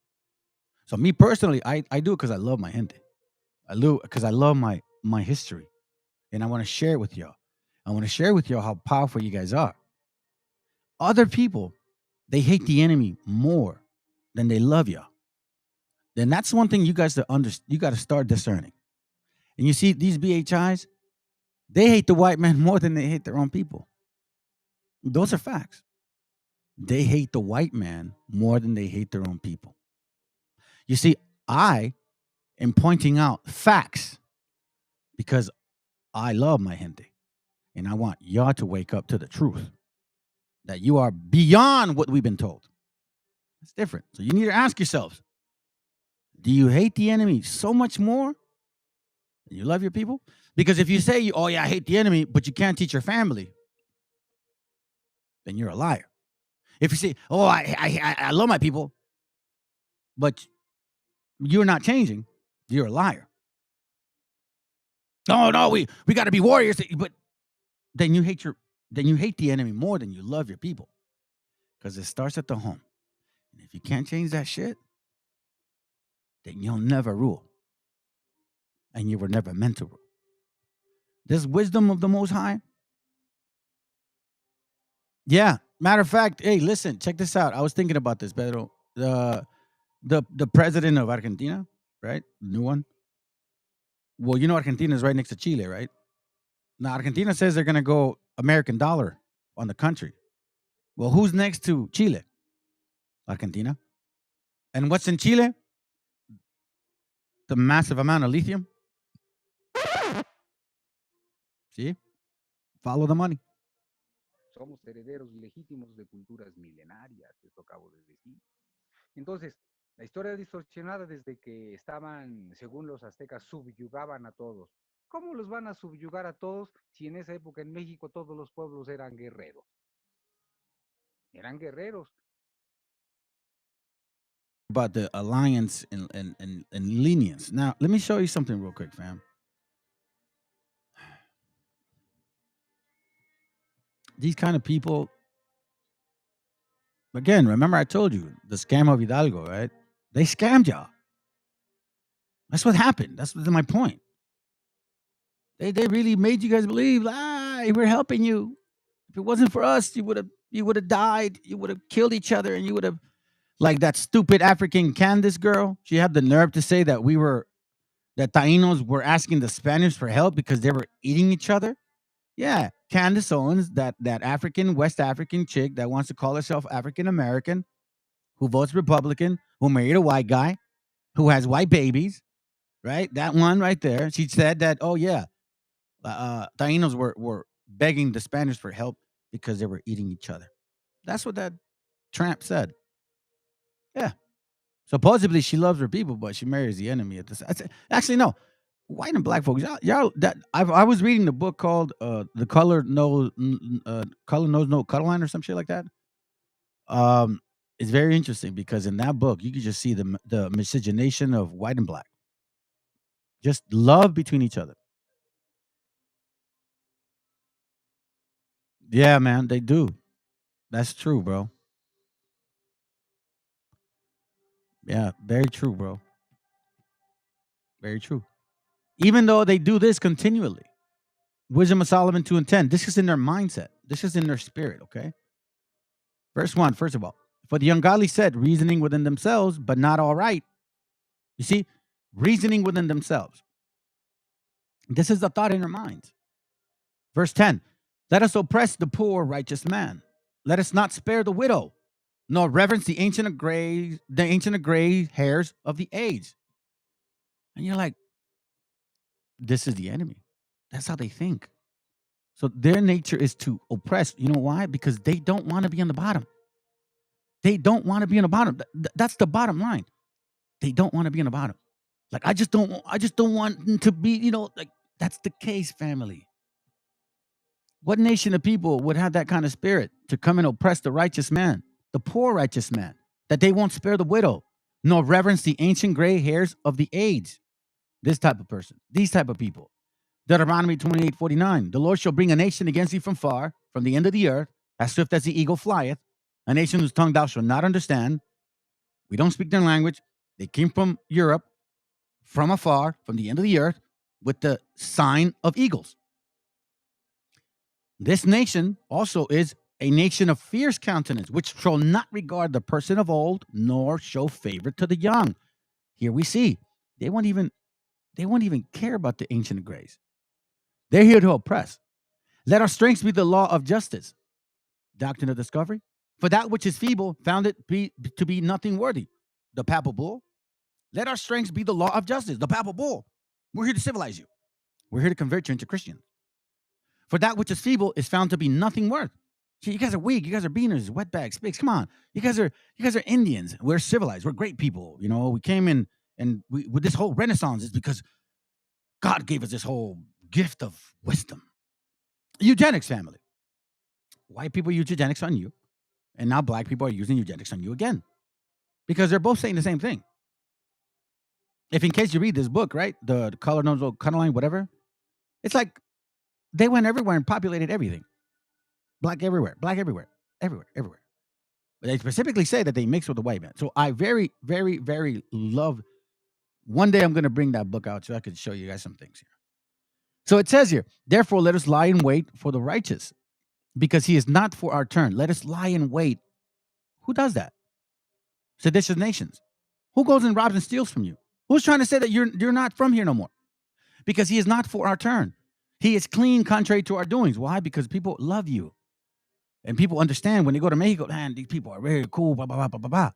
So me personally, I do it because I love my gente. I do because I love my history, and I want to share it with y'all. I want to share with y'all how powerful you guys are. Other people, they hate the enemy more than they love y'all. Then that's one thing you guys you got to start discerning. And you see these BHIs, they hate the white man more than they hate their own people. Those are facts. They hate the white man more than they hate their own people. You see, I am pointing out facts because I love my gente. And I want y'all to wake up to the truth that you are beyond what we've been told. It's different. So you need to ask yourselves, do you hate the enemy so much more than you love your people? Because if you say, oh yeah, I hate the enemy, but you can't teach your family, then you're a liar. If you say, oh, I love my people, but you're not changing, you're a liar. No, we got to be warriors, but then you hate the enemy more than you love your people, because it starts at the home. And if you can't change that shit, then you'll never rule, and you were never meant to rule. This wisdom of the Most High. Yeah, matter of fact, hey, listen, check this out. I was thinking about this, Pedro. The president of Argentina, right? The new one. Well, you know, Argentina is right next to Chile, right? Now, Argentina says they're going to go American dollar on the country. Well, who's next to Chile? Argentina. And what's in Chile? The massive amount of lithium. See? Follow the money. Somos herederos legítimos de culturas milenarias, eso acabo de decir. Entonces, la historia distorsionada desde que estaban, según los aztecas, subyugaban a todos. ¿Cómo los van a subyugar a todos si en esa época en México todos los pueblos eran guerreros? Eran guerreros. About the alliance and lenience. Now, let me show you something real quick, fam. These kind of people, again, remember I told you, the scam of Hidalgo, right? They scammed y'all. That's what happened. That's my point. They really made you guys believe, we're helping you. If it wasn't for us, you would have died. You would have killed each other, and you would have, like that stupid African Candace girl. She had the nerve to say that that Taínos were asking the Spanish for help because they were eating each other. Yeah, Candace Owens, that African, West African chick that wants to call herself African American, who votes Republican, who married a white guy, who has white babies, right? That one right there. She said that, oh yeah, Taínos were begging the Spanish for help because they were eating each other. That's what that tramp said. Yeah. Supposedly she loves her people, but she marries the enemy at this. Actually, no. White and black folks, y'all that I was reading the book called "The Color Knows No Cuddle Line" or some shit like that. It's very interesting because in that book you can just see the miscegenation of white and black, just love between each other. Yeah, man, they do. That's true, bro. Yeah, very true, bro. Very true. Even though they do this continually. Wisdom of Solomon 2 and 10. This is in their mindset. This is in their spirit, okay? Verse 1, first of all. For the ungodly said, reasoning within themselves, but not all right. You see, reasoning within themselves. This is the thought in their minds. Verse 10. Let us oppress the poor righteous man. Let us not spare the widow, nor reverence the ancient of gray hairs of the age. And you're like, this is the enemy. That's how they think. So their nature is to oppress. You know why? Because they don't want to be on the bottom. They don't want to be on the bottom. That's the bottom line. They don't want to be on the bottom. Like, I just don't want to be, like, that's the case, family. What nation of people would have that kind of spirit to come and oppress the righteous man, the poor righteous man, that they won't spare the widow, nor reverence the ancient gray hairs of the age? This type of person, these type of people. Deuteronomy 28:49. The Lord shall bring a nation against thee from far, from the end of the earth, as swift as the eagle flieth, a nation whose tongue thou shalt not understand. We don't speak their language. They came from Europe, from afar, from the end of the earth, with the sign of eagles. This nation also is a nation of fierce countenance, which shall not regard the person of old, nor show favor to the young. Here we see they won't even care about the ancient grays. They're here to oppress. Let our strength be the law of justice. Doctrine of discovery. For that which is feeble found it to be nothing worthy. The papal bull. Let our strength be the law of justice. The papal bull. We're here to civilize you. We're here to convert you into Christian. For that which is feeble is found to be nothing worth. See, you guys are weak. You guys are beaners, wetbags, spigs. Come on. You guys are Indians. We're civilized. We're great people. We came in and with this whole Renaissance is because God gave us this whole gift of wisdom. Eugenics, family. White people use eugenics on you, and now black people are using eugenics on you again, because they're both saying the same thing. If in case you read this book, right, the color nose color line, whatever, it's like they went everywhere and populated everything. Black everywhere. Everywhere. But they specifically say that they mix with the white man. So I very, very, very love. One day I'm going to bring that book out so I can show you guys some things here. So it says here, therefore let us lie in wait for the righteous, because he is not for our turn. Let us lie in wait. Who does that? Seditious nations. Who goes and robs and steals from you? Who's trying to say that you're not from here no more? Because he is not for our turn. He is clean contrary to our doings. Why? Because people love you. And people understand when they go to Mexico, man, these people are very cool, blah, blah, blah, blah, blah, blah.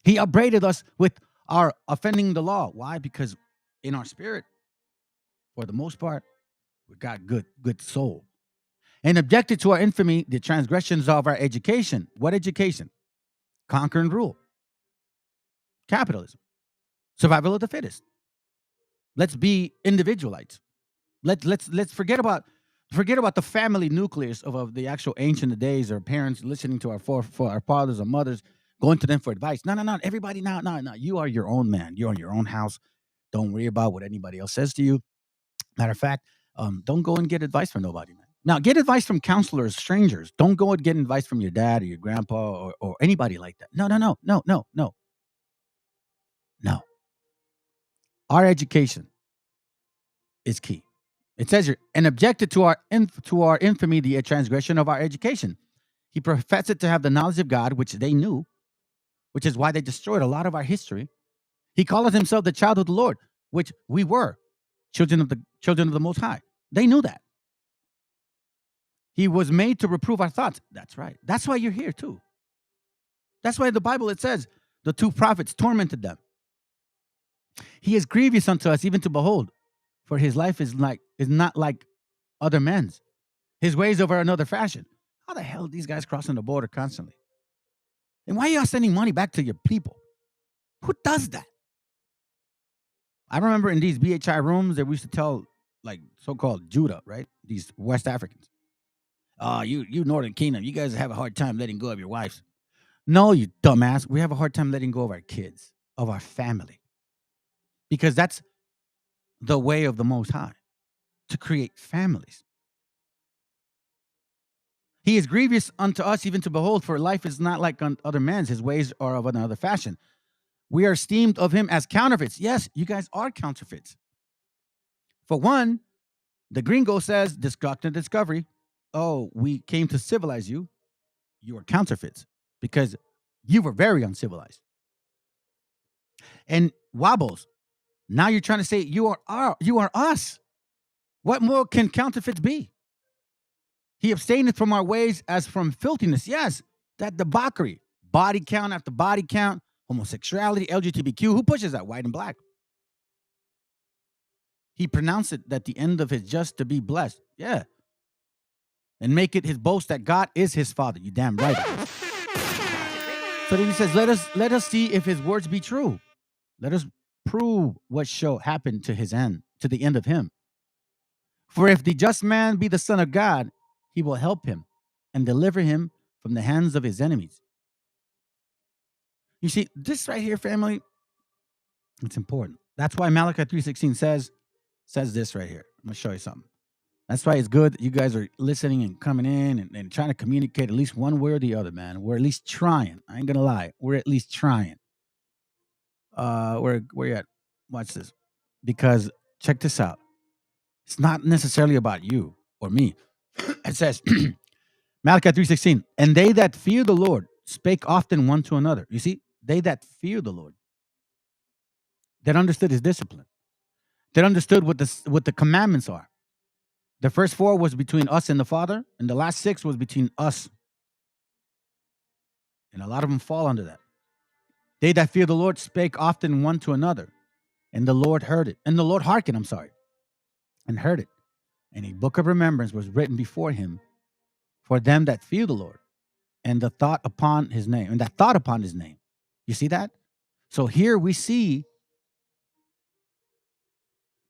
He upbraided us with our offending the law. Why? Because in our spirit, for the most part, we got good soul. And objected to our infamy, the transgressions of our education. What education? Conquer and rule. Capitalism. Survival of the fittest. Let's be individualites. Let's forget about the family nucleus of the actual ancient days, or parents listening to our fathers or mothers, going to them for advice. No. Everybody, no. You are your own man. You're in your own house. Don't worry about what anybody else says to you. Matter of fact, don't go and get advice from nobody, man. Now, get advice from counselors, strangers. Don't go and get advice from your dad or your grandpa or anybody like that. No. Our education is key. It says here, and objected to our infamy, the transgression of our education. He professed to have the knowledge of God, which they knew, which is why they destroyed a lot of our history. He called himself the child of the Lord, which we were, children of the Most High. They knew that. He was made to reprove our thoughts. That's right. That's why you're here too. That's why in the Bible it says the two prophets tormented them. He is grievous unto us, even to behold, for his life is not like other men's. His ways over another fashion. How the hell are these guys crossing the border constantly? And why are y'all sending money back to your people? Who does that? I remember in these BHI rooms that we used to tell, like, so-called Judah, right? These West Africans. You Northern Kingdom, you guys have a hard time letting go of your wives. No, you dumbass. We have a hard time letting go of our kids, of our family. Because that's the way of the Most High, to create families. He is grievous unto us, even to behold, for life is not like other men's. His ways are of another fashion. We are esteemed of him as counterfeits. Yes, you guys are counterfeits. For one, the gringo says, Doctrine of Discovery, oh, we came to civilize you. You are counterfeits because you were very uncivilized. And Wobbles, now you're trying to say you are us. What more can counterfeits be? He abstaineth from our ways as from filthiness. Yes, that debauchery. Body count after body count. Homosexuality, LGBTQ. Who pushes that? White and black. He pronounced it that the end of his just to be blessed. Yeah. And make it his boast that God is his father. You damn right. So then he says, let us see if his words be true. Let us prove what shall happen to his end, to the end of him. For if the just man be the son of God, he will help him and deliver him from the hands of his enemies. You see, this right here, family, it's important. That's why Malachi 3:16 says this right here. I'm going to show you something. That's why it's good that you guys are listening and coming in and trying to communicate at least one way or the other, man. We're at least trying. I ain't going to lie. We're at least trying. Where you at? Watch this. Because check this out. It's not necessarily about you or me. It says, Malachi 3:16, and they that fear the Lord spake often one to another. You see, they that fear the Lord, that understood his discipline, that understood what the commandments are. The first 4 was between us and the Father, and the last 6 was between us. And a lot of them fall under that. They that fear the Lord spake often one to another, and the Lord heard it. And the Lord hearkened, and heard it. And a book of remembrance was written before him for them that fear the Lord, and the thought upon his name, and that thought upon his name. You see that? So here we see,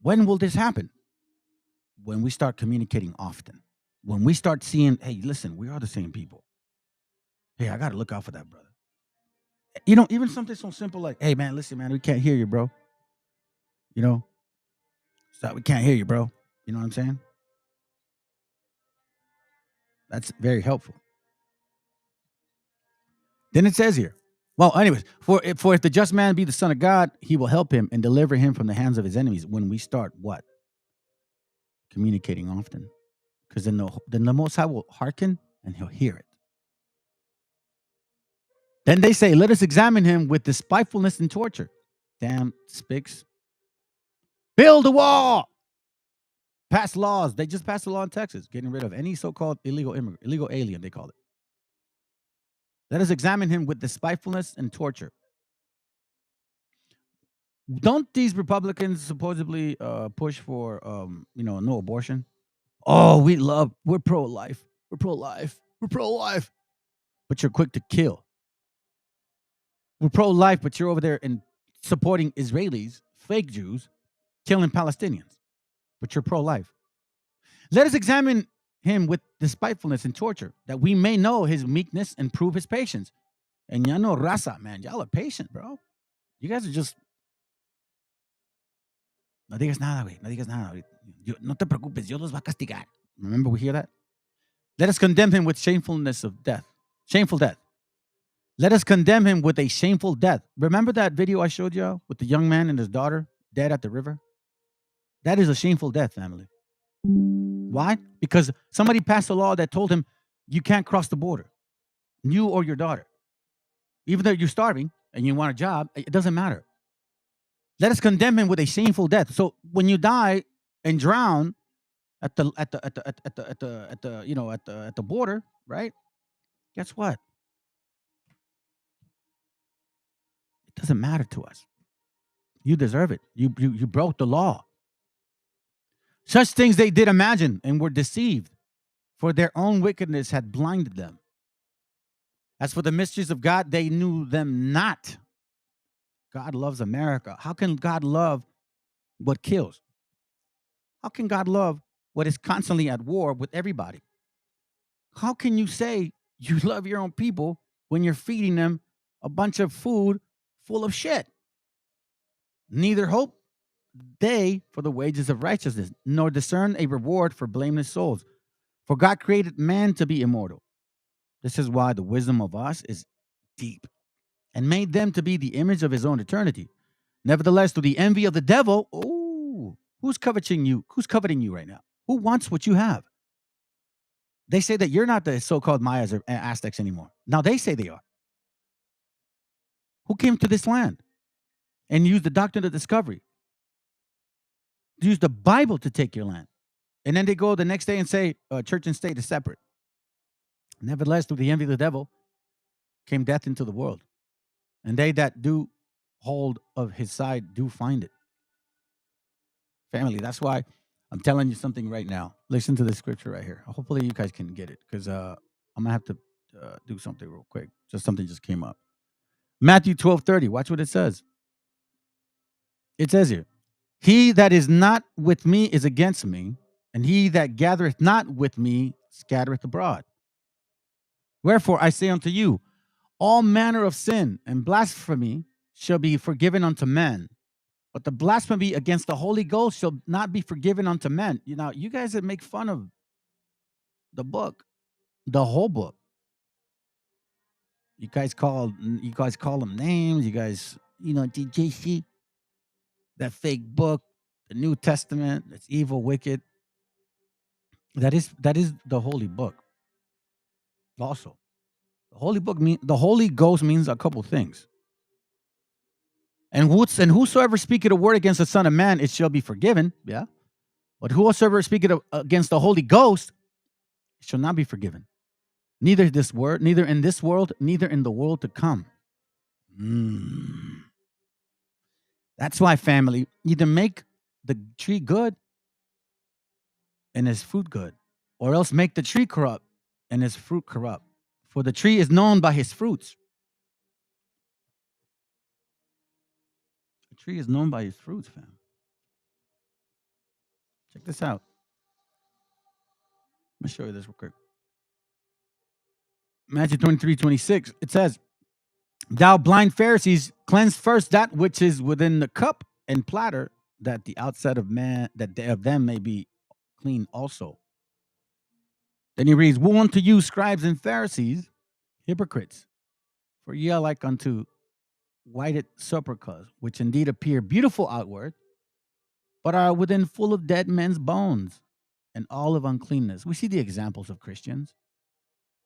when will this happen? When we start communicating often. When we start seeing, hey, listen, we are the same people. Hey, I got to look out for that, brother. You know, even something so simple like, hey, man, listen, man, we can't hear you, bro. You know, stop, we can't hear you, bro. You know what I'm saying? That's very helpful. Then it says here, well, anyways, for if the just man be the son of God, he will help him and deliver him from the hands of his enemies. When we start what? Communicating often. Because then the Most High will hearken and he'll hear it. Then they say, let us examine him with despitefulness and torture. Damn spics. Build a wall. Pass laws. They just passed a law in Texas, getting rid of any so-called illegal immigrant, illegal alien, they call it. Let us examine him with despitefulness and torture. Don't these Republicans supposedly push for no abortion? Oh, we're pro-life. We're pro-life. We're pro-life. But you're quick to kill. We're pro-life, but you're over there and supporting Israelis, fake Jews, killing Palestinians. But you're pro-life. Let us examine him with despitefulness and torture, that we may know his meekness and prove his patience. And y'all know raza, man. Y'all are patient, bro. You guys are just... No digas nada, güey. No digas nada. No te preocupes. Dios los va a castigar. Remember we hear that? Let us condemn him with shamefulness of death. Shameful death. Let us condemn him with a shameful death. Remember that video I showed you with the young man and his daughter dead at the river? That is a shameful death, family. Why? Because somebody passed a law that told him you can't cross the border. You or your daughter. Even though you're starving and you want a job, it doesn't matter. Let us condemn him with a shameful death. So when you die and drown at the border, right? Guess what? It doesn't matter to us. You deserve it. You broke the law. Such things they did imagine and were deceived, for their own wickedness had blinded them. As for the mysteries of God, they knew them not. God loves America. How can God love what kills? How can God love what is constantly at war with everybody? How can you say you love your own people when you're feeding them a bunch of food full of shit? Neither hope they for the wages of righteousness, nor discern a reward for blameless souls. For God created man to be immortal. This is why the wisdom of us is deep, and made them to be the image of his own eternity. Nevertheless, through the envy of the devil, who's coveting you? Who's coveting you right now? Who wants what you have? They say that you're not the so-called Mayas or Aztecs anymore. Now they say they are. Who came to this land and used the doctrine of discovery? Use the Bible to take your land. And then they go the next day and say church and state is separate. Nevertheless, through the envy of the devil, came death into the world. And they that do hold of his side do find it. Family, that's why I'm telling you something right now. Listen to this scripture right here. Hopefully you guys can get it because I'm going to have to do something real quick. Something just came up. Matthew 12:30. Watch what it says. It says here, he that is not with me is against me, and he that gathereth not with me scattereth abroad. Wherefore I say unto you, all manner of sin and blasphemy shall be forgiven unto men, but the blasphemy against the Holy Ghost shall not be forgiven unto men. You know, you guys that make fun of the book, the whole book. You guys call them names. You guys, DJC, that fake book, the New Testament, that's evil, wicked. That is the holy book. Also, the Holy Ghost means a couple things. And whosoever speaketh a word against the Son of Man, it shall be forgiven. Yeah. But whosoever speaketh against the Holy Ghost, it shall not be forgiven. Neither in this world, neither in the world to come. That's why, family, either make the tree good and his fruit good, or else make the tree corrupt and his fruit corrupt. For the tree is known by his fruits. The tree is known by his fruits, fam. Check this out. Let me show you this real quick. Matthew 23:26. It says, thou blind Pharisees, cleanse first that which is within the cup and platter, that the outside of man, that of them may be clean also. Then he reads, woe unto you, scribes and Pharisees, hypocrites, for ye are like unto whited sepulchres, which indeed appear beautiful outward, but are within full of dead men's bones and all of uncleanness. We see the examples of Christians.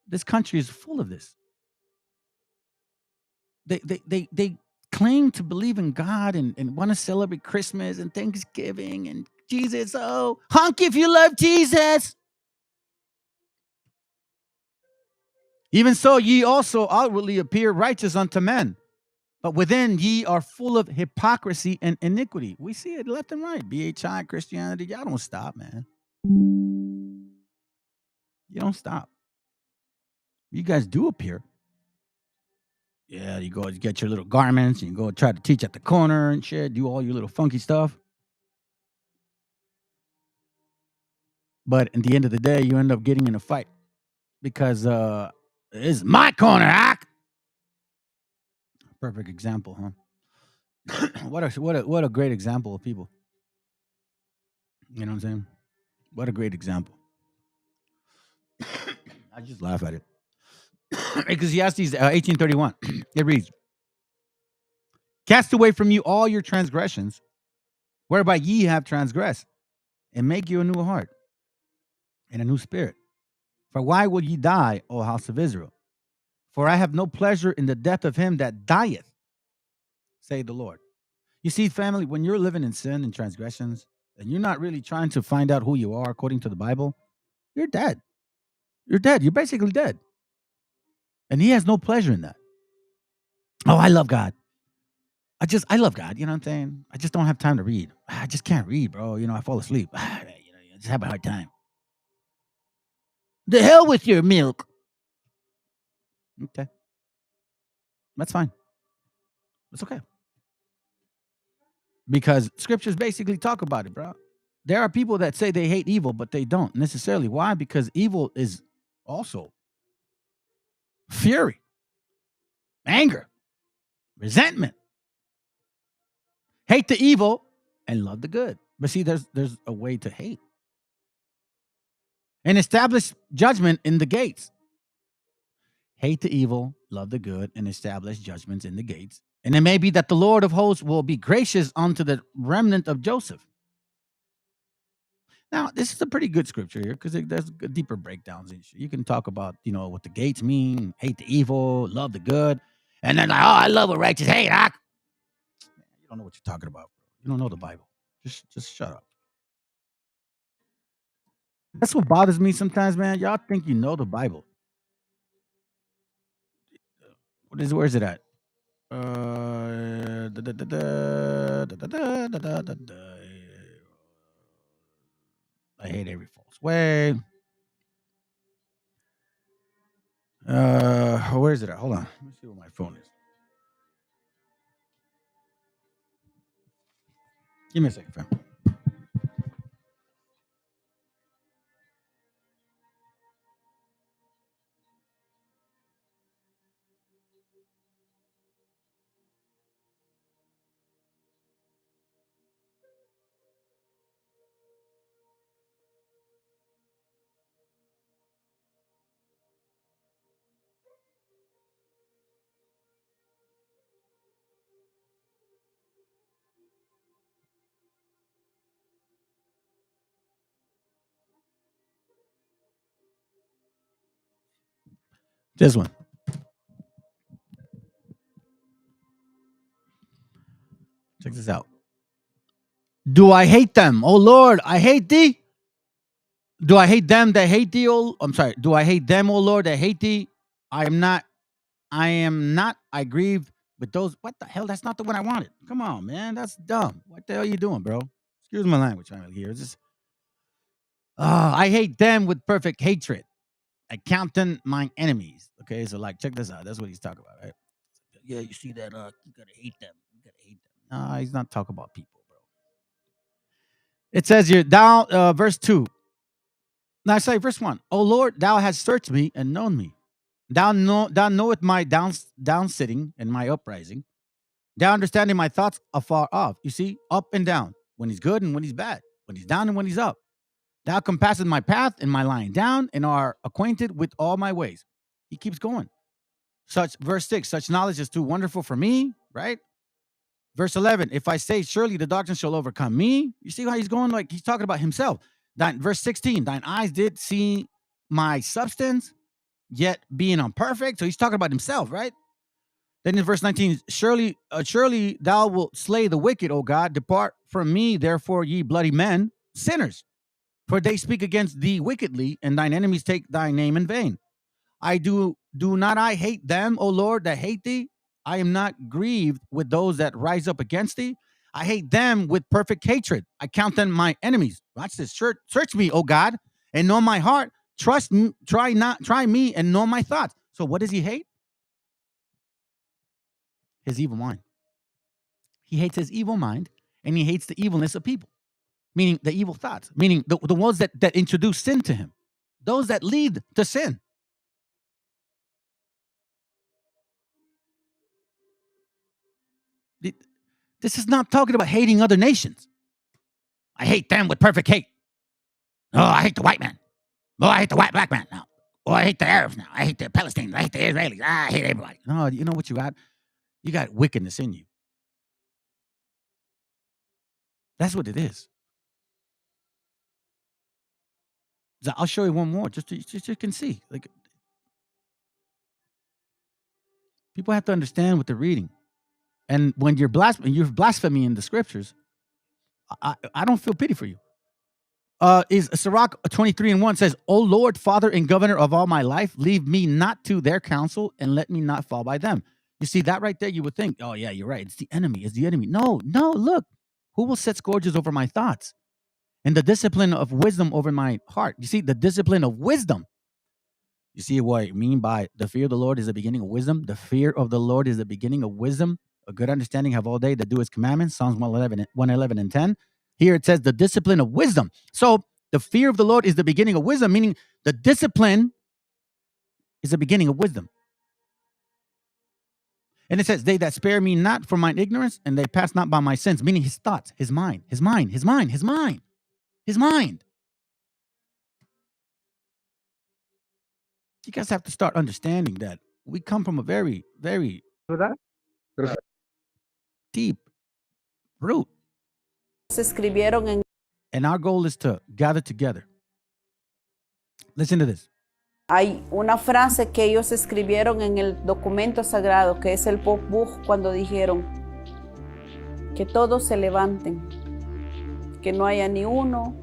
This country is full of this. They claim to believe in God and want to celebrate Christmas and Thanksgiving and Jesus. Oh, honk if you love Jesus. Even so, ye also outwardly appear righteous unto men, but within ye are full of hypocrisy and iniquity. We see it left and right. BHI, Christianity, y'all don't stop, man. You don't stop. You guys do appear. Yeah, you go get your little garments, and you go try to teach at the corner and shit, do all your little funky stuff. But at the end of the day, you end up getting in a fight because it's my corner, Hack. Perfect example, huh? what a great example of people. You know what I'm saying? What a great example. I just laugh at it. Ecclesiastes 18:31. It reads, cast away from you all your transgressions, whereby ye have transgressed, and make you a new heart and a new spirit. For why will ye die, O house of Israel? For I have no pleasure in the death of him that dieth, say the Lord. You see, family, when you're living in sin and transgressions, and you're not really trying to find out who you are according to the Bible, you're dead. You're dead. You're basically dead. And he has no pleasure in that. Oh, I love God. I love God. You know what I'm saying? I just don't have time to read. I just can't read, bro. I fall asleep. I just have a hard time. The hell with your milk. Okay. That's fine. It's okay. Because scriptures basically talk about it, bro. There are people that say they hate evil, but they don't necessarily. Why? Because evil is also fury, anger, resentment. Hate the evil and love the good. But see, there's a way to hate. And establish judgment in the gates. Hate the evil, love the good, and establish judgments in the gates. And it may be that the Lord of hosts will be gracious unto the remnant of Joseph. Now, this is a pretty good scripture here because there's deeper breakdowns and shit. You can talk about, what the gates mean, hate the evil, love the good. And then like, oh, I love a righteous hate. You don't know what you're talking about. You don't know the Bible. Just shut up. That's what bothers me sometimes, man. Y'all think you know the Bible. Where's it at? I hate every false way. Where is it at? Hold on. Let me see where my phone is. Give me a second, fam. This one. Check this out. Do I hate them? Oh Lord, I hate thee. Do I hate them that hate thee? I'm sorry. Do I hate them, oh Lord, that hate thee? I am not. I grieve with those. What the hell? That's not the one I wanted. Come on, man. That's dumb. What the hell are you doing, bro? Excuse my language, family. Here. It's just, I hate them with perfect hatred. I count them my enemies. Okay, so like, check this out. That's what he's talking about, right? Yeah, you see that? You gotta hate them. You gotta hate them. No, he's not talking about people, bro. It says here, down, verse 2. Now I say verse 1. Oh Lord, thou hast searched me and known me. Thou knoweth my down sitting and my uprising. Thou understanding my thoughts afar off. You see, up and down. When he's good and when he's bad. When he's down and when he's up. Thou compassest my path and my lying down, and are acquainted with all my ways. He keeps going. Verse 6, such knowledge is too wonderful for me, right? Verse 11, if I say, surely the doctrine shall overcome me. You see how he's going? Like he's talking about himself. Verse 16, thine eyes did see my substance, yet being imperfect. So he's talking about himself, right? Then in verse 19, surely thou wilt slay the wicked, O God. Depart from me, therefore, ye bloody men, sinners. For they speak against thee wickedly, and thine enemies take thy name in vain. Do not I hate them, O Lord, that hate thee? I am not grieved with those that rise up against thee. I hate them with perfect hatred. I count them my enemies. Watch this. Search me, O God, and know my heart. Trust me, try me and know my thoughts. So what does he hate? His evil mind. He hates his evil mind, and he hates the evilness of people. Meaning the evil thoughts, meaning the ones that introduce sin to him, those that lead to sin. This is not talking about hating other nations. I hate them with perfect hate. Oh, I hate the white man. Oh, I hate the black man now. Oh, I hate the Arabs now. I hate the Palestinians. I hate the Israelis. I hate everybody. No, you know what you got? You got wickedness in you. That's what it is. I'll show you one more, just so you can see. Like, people have to understand what they're reading, and when you're blaspheming in the scriptures, I don't feel pity for you. Is Sirach 23:1 says, "O Lord, Father and Governor of all my life, leave me not to their counsel, and let me not fall by them." You see that right there? You would think, "Oh yeah, you're right. It's the enemy. It's the enemy." No. Look, who will set scourges over my thoughts? And the discipline of wisdom over my heart. You see, the discipline of wisdom. You see what I mean by the fear of the Lord is the beginning of wisdom? The fear of the Lord is the beginning of wisdom. A good understanding have all they that do his commandments. Psalms 111 and 10. Here it says the discipline of wisdom. So the fear of the Lord is the beginning of wisdom, meaning the discipline is the beginning of wisdom. And it says, they that spare me not for mine ignorance, and they pass not by my sins, meaning his thoughts, his mind. You guys have to start understanding that we come from a very, very deep root. And our goal is to gather together. Listen to this. Hay una frase que ellos escribieron en el documento sagrado, que es el Pop Book, cuando dijeron que todos se levanten, que no haya ni uno,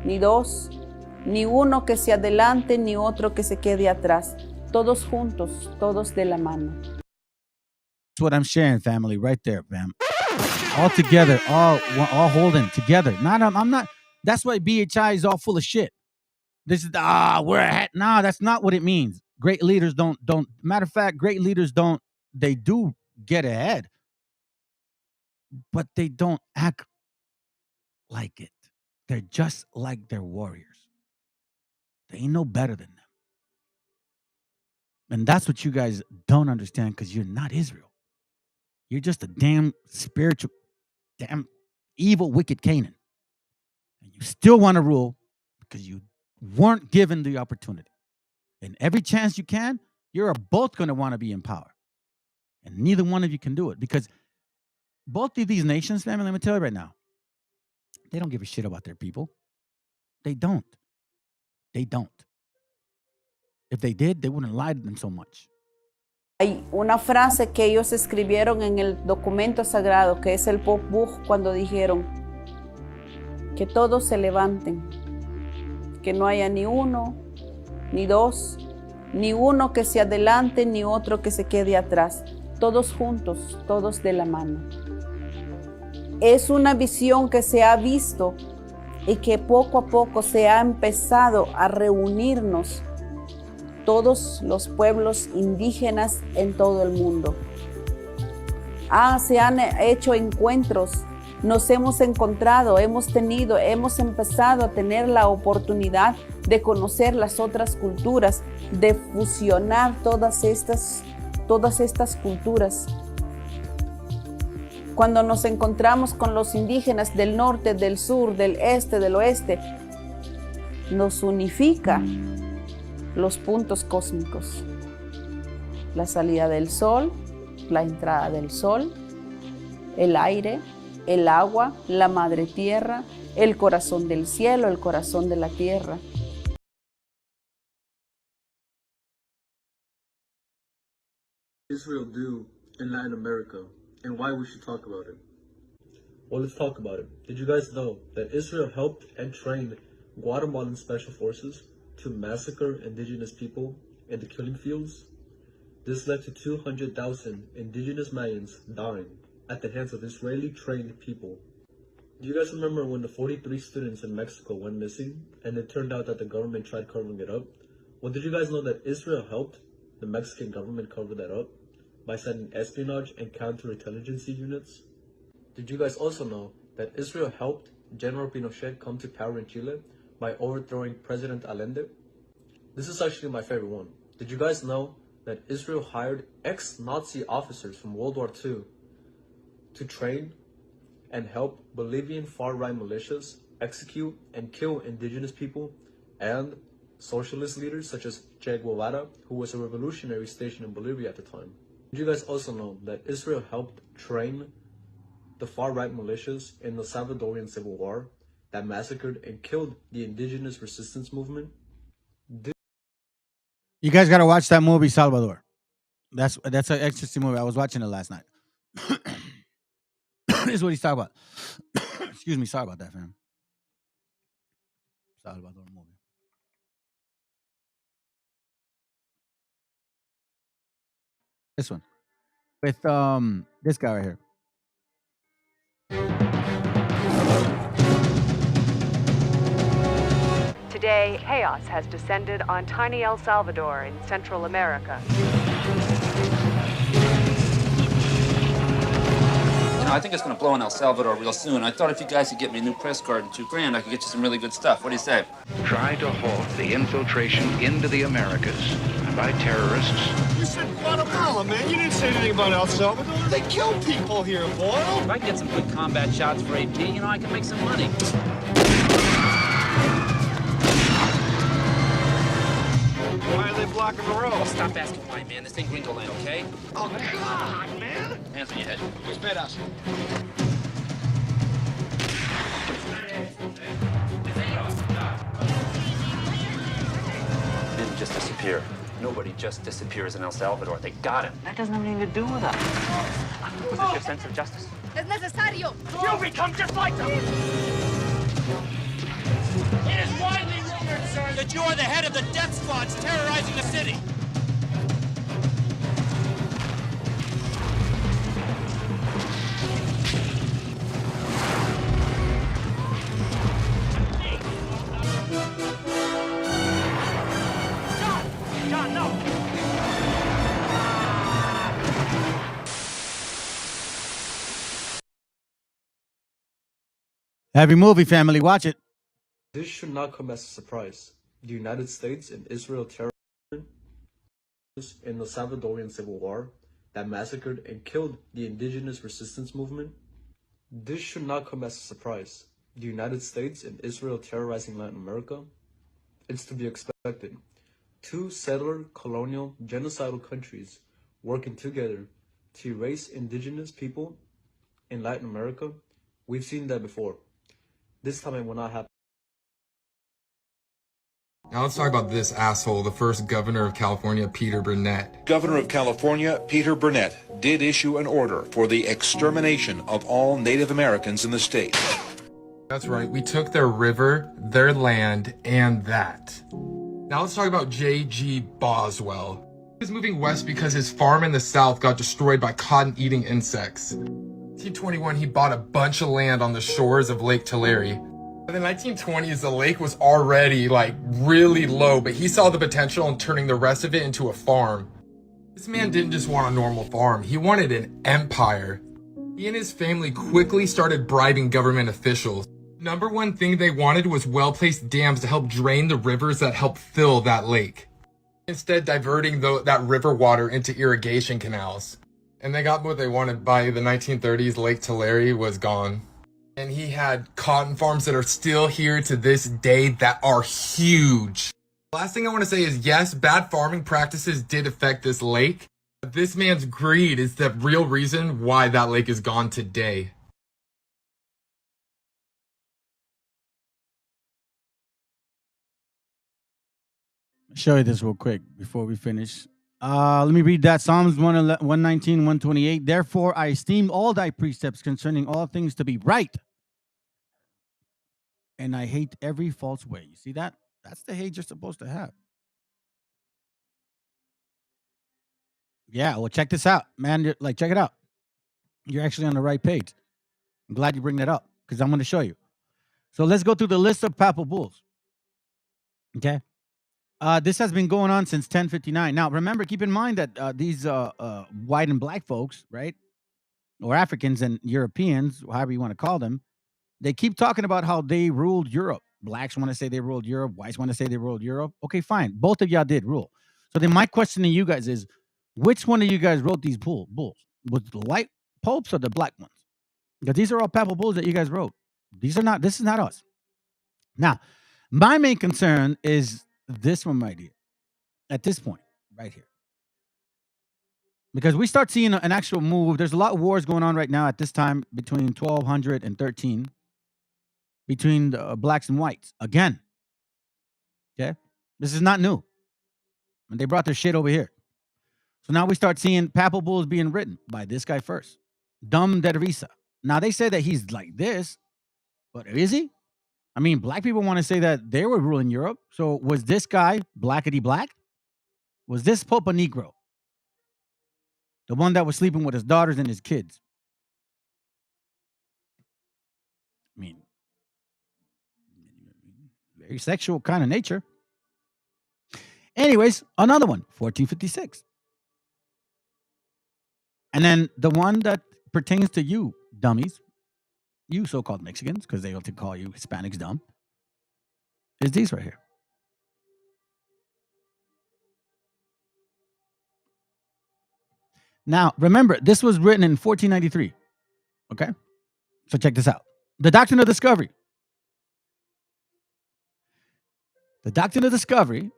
ni dos, ni uno que se adelante, ni otro que se quede atrás. Todos juntos, todos de la mano. That's what I'm sharing, family, right there, fam. All together, all holding together. I'm not That's why BHI is all full of shit. This is we're ahead. Nah, that's not what it means. Great leaders don't. Matter of fact, great leaders don't. They do get ahead, but they don't act like it. They're just like their warriors. They ain't no better than them. And that's what you guys don't understand because you're not Israel. You're just a damn spiritual, damn evil, wicked Canaan. And you still want to rule because you weren't given the opportunity. And every chance you can, you're both going to want to be in power. And neither one of you can do it because both of these nations, family, let me tell you right now, they don't give a shit about their people. They don't. They don't. If they did, they wouldn't lie to them so much. Hay una frase que ellos escribieron en el documento sagrado, que es el Popol Vuh, cuando dijeron que todos se levanten, que no haya ni uno, ni dos, ni uno que se adelante, ni otro que se quede atrás. Todos juntos, todos de la mano. Es una visión que se ha visto y que poco a poco se ha empezado a reunirnos todos los pueblos indígenas en todo el mundo. Se han hecho encuentros, nos hemos encontrado, hemos empezado a tener la oportunidad de conocer las otras culturas, de fusionar todas estas culturas. Cuando nos encontramos con los indígenas del norte, del sur, del este, del oeste, nos unifica los puntos cósmicos. La salida del sol, la entrada del sol, el aire, el agua, la madre tierra, el corazón del cielo, el corazón de la tierra. Israel do in Latin America and why we should talk about it? Well, let's talk about it. Did you guys know that Israel helped and trained Guatemalan special forces to massacre indigenous people in the killing fields? This led to 200,000 indigenous Mayans dying at the hands of Israeli trained people. Do you guys remember when the 43 students in Mexico went missing and it turned out that the government tried covering it up? Well, did you guys know that Israel helped the Mexican government cover that up by sending espionage and counterintelligence units? Did you guys also know that Israel helped General Pinochet come to power in Chile by overthrowing President Allende? This is actually my favorite one. Did you guys know that Israel hired ex-Nazi officers from World War II to train and help Bolivian far-right militias execute and kill indigenous people and socialist leaders such as Che Guevara, who was a revolutionary stationed in Bolivia at the time? Did you guys also know that Israel helped train the far-right militias in the Salvadorian Civil War that massacred and killed the indigenous resistance movement? You guys got to watch that movie, Salvador. That's an interesting movie. I was watching it last night. This is what he's talking about. Excuse me. Sorry about that, fam. Salvador movie. This one. With this guy right here. Today, chaos has descended on tiny El Salvador in Central America. You know, I think it's going to blow in El Salvador real soon. I thought if you guys could get me a new press card and $2,000, I could get you some really good stuff. What do you say? Try to halt the infiltration into the Americas by terrorists. You said Guatemala, man. You didn't say anything about El Salvador. They kill people here, boy. If I can get some good combat shots for AP, you know, I can make some money. Why are they blocking the road? Oh, stop asking why, man. This ain't Gringo Land, okay? Oh, God, man. Hands on your head. Esperas. Didn't just disappear. Nobody just disappears in El Salvador. They got him. That doesn't have anything to do with us. Was it your sense of justice? Es necesario. You become just like them. It is widely rumored, sir, that you are the head of the death squads terrorizing the city. Heavy movie, family. Watch it. This should not come as a surprise. The United States and Israel terrorists in the Salvadorian Civil War that massacred and killed the indigenous resistance movement. This should not come as a surprise. The United States and Israel terrorizing Latin America. It's to be expected. Two settler, colonial, genocidal countries working together to erase indigenous people in Latin America. We've seen that before. This time it will not happen. Now let's talk about this asshole, the first governor of California, Peter Burnett. Governor of California, Peter Burnett, did issue an order for the extermination of all Native Americans in the state. That's right, we took their river, their land, and that. Now let's talk about J.G. Boswell. He was moving west because his farm in the south got destroyed by cotton-eating insects. In 1921, he bought a bunch of land on the shores of Lake Tulare. In the 1920s, the lake was already, really low, but he saw the potential in turning the rest of it into a farm. This man didn't just want a normal farm, he wanted an empire. He and his family quickly started bribing government officials. Number one thing they wanted was well-placed dams to help drain the rivers that help fill that lake, instead diverting that river water into irrigation canals. And they got what they wanted. By the 1930s, Lake Tulare was gone. And he had cotton farms that are still here to this day that are huge. Last thing I want to say is, yes, bad farming practices did affect this lake, but this man's greed is the real reason why that lake is gone today. Show you this real quick before we finish. Let me read that. Psalms 119, 128. Therefore, I esteem all thy precepts concerning all things to be right, and I hate every false way. You see that? That's the hate you're supposed to have. Yeah, well, check this out, man. Check it out. You're actually on the right page. I'm glad you bring that up because I'm going to show you. So let's go through the list of papal bulls. Okay. This has been going on since 1059. Now, remember, keep in mind that these white and black folks, right, or Africans and Europeans, however you want to call them, they keep talking about how they ruled Europe. Blacks want to say they ruled Europe. Whites want to say they ruled Europe. Okay, fine. Both of y'all did rule. So then my question to you guys is, which one of you guys wrote these bulls? Was the white popes or the black ones? Because these are all papal bulls that you guys wrote. This is not us. Now, my main concern is this one right here, at this point, right here. Because we start seeing an actual move. There's a lot of wars going on right now at this time between 1200 and 13 between the blacks and whites. Again, okay? This is not new. And they brought their shit over here. So now we start seeing papal bulls being written by this guy first, Dom de Risa. Now, they say that he's like this, but is he? I mean, black people want to say that they were ruling Europe. So was this guy blackety black? Was this Pope a Negro? The one that was sleeping with his daughters and his kids? I mean, very sexual kind of nature. Anyways, another one, 1456. And then the one that pertains to you, dummies, you so-called Mexicans, because they like to call you Hispanics dumb, is these right here. Now, remember, this was written in 1493. Okay? So check this out. The Doctrine of Discovery. The Doctrine of Discovery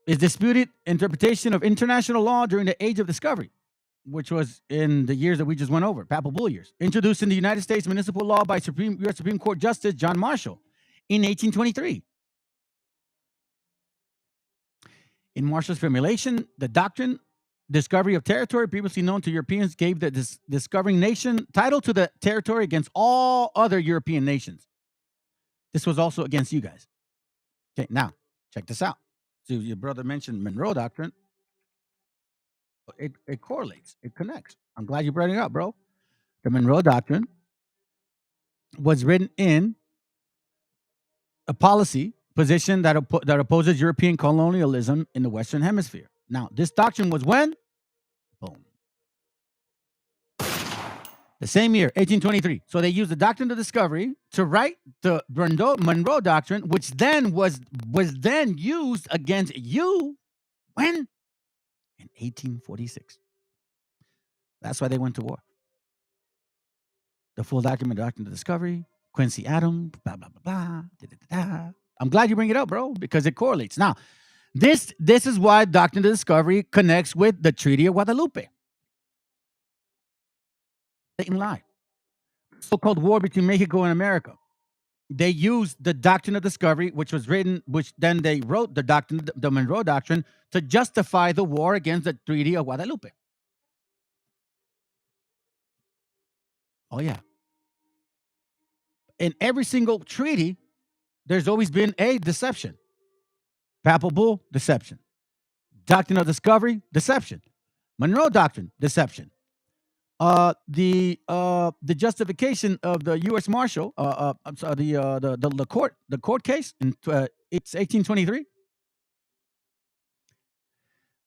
is disputed interpretation of international law during the Age of Discovery, which was in the years that we just went over, Papal Bull years, introduced in the United States municipal law by U.S. Supreme Court Justice John Marshall in 1823. In Marshall's formulation, the doctrine, discovery of territory previously known to Europeans, gave the discovering nation title to the territory against all other European nations. This was also against you guys. Okay, now, check this out. So your brother mentioned Monroe Doctrine. It correlates. It connects. I'm glad you brought it up, bro. The Monroe Doctrine was written in a policy position that opposes European colonialism in the Western Hemisphere. Now, this doctrine was when? Boom. The same year, 1823. So they used the doctrine of discovery to write the Monroe Doctrine, which then was then used against you when? In 1846. That's why they went to war. The full document, Doctrine of Discovery, Quincy Adams, blah, blah, blah, blah, da, da, da, da. I'm glad you bring it up, bro, because it correlates. Now, this is why Doctrine of Discovery connects with the Treaty of Guadalupe. Satan lied. So-called war between Mexico and America. They used the Doctrine of Discovery, which was written, which then they wrote the doctrine, the Monroe Doctrine, to justify the war against the Treaty of Guadalupe. Oh, yeah. In every single treaty, there's always been a deception. Papal Bull, deception. Doctrine of Discovery, deception. Monroe Doctrine, deception. The justification of the U.S. Marshal, I'm sorry, the court case in it's 1823.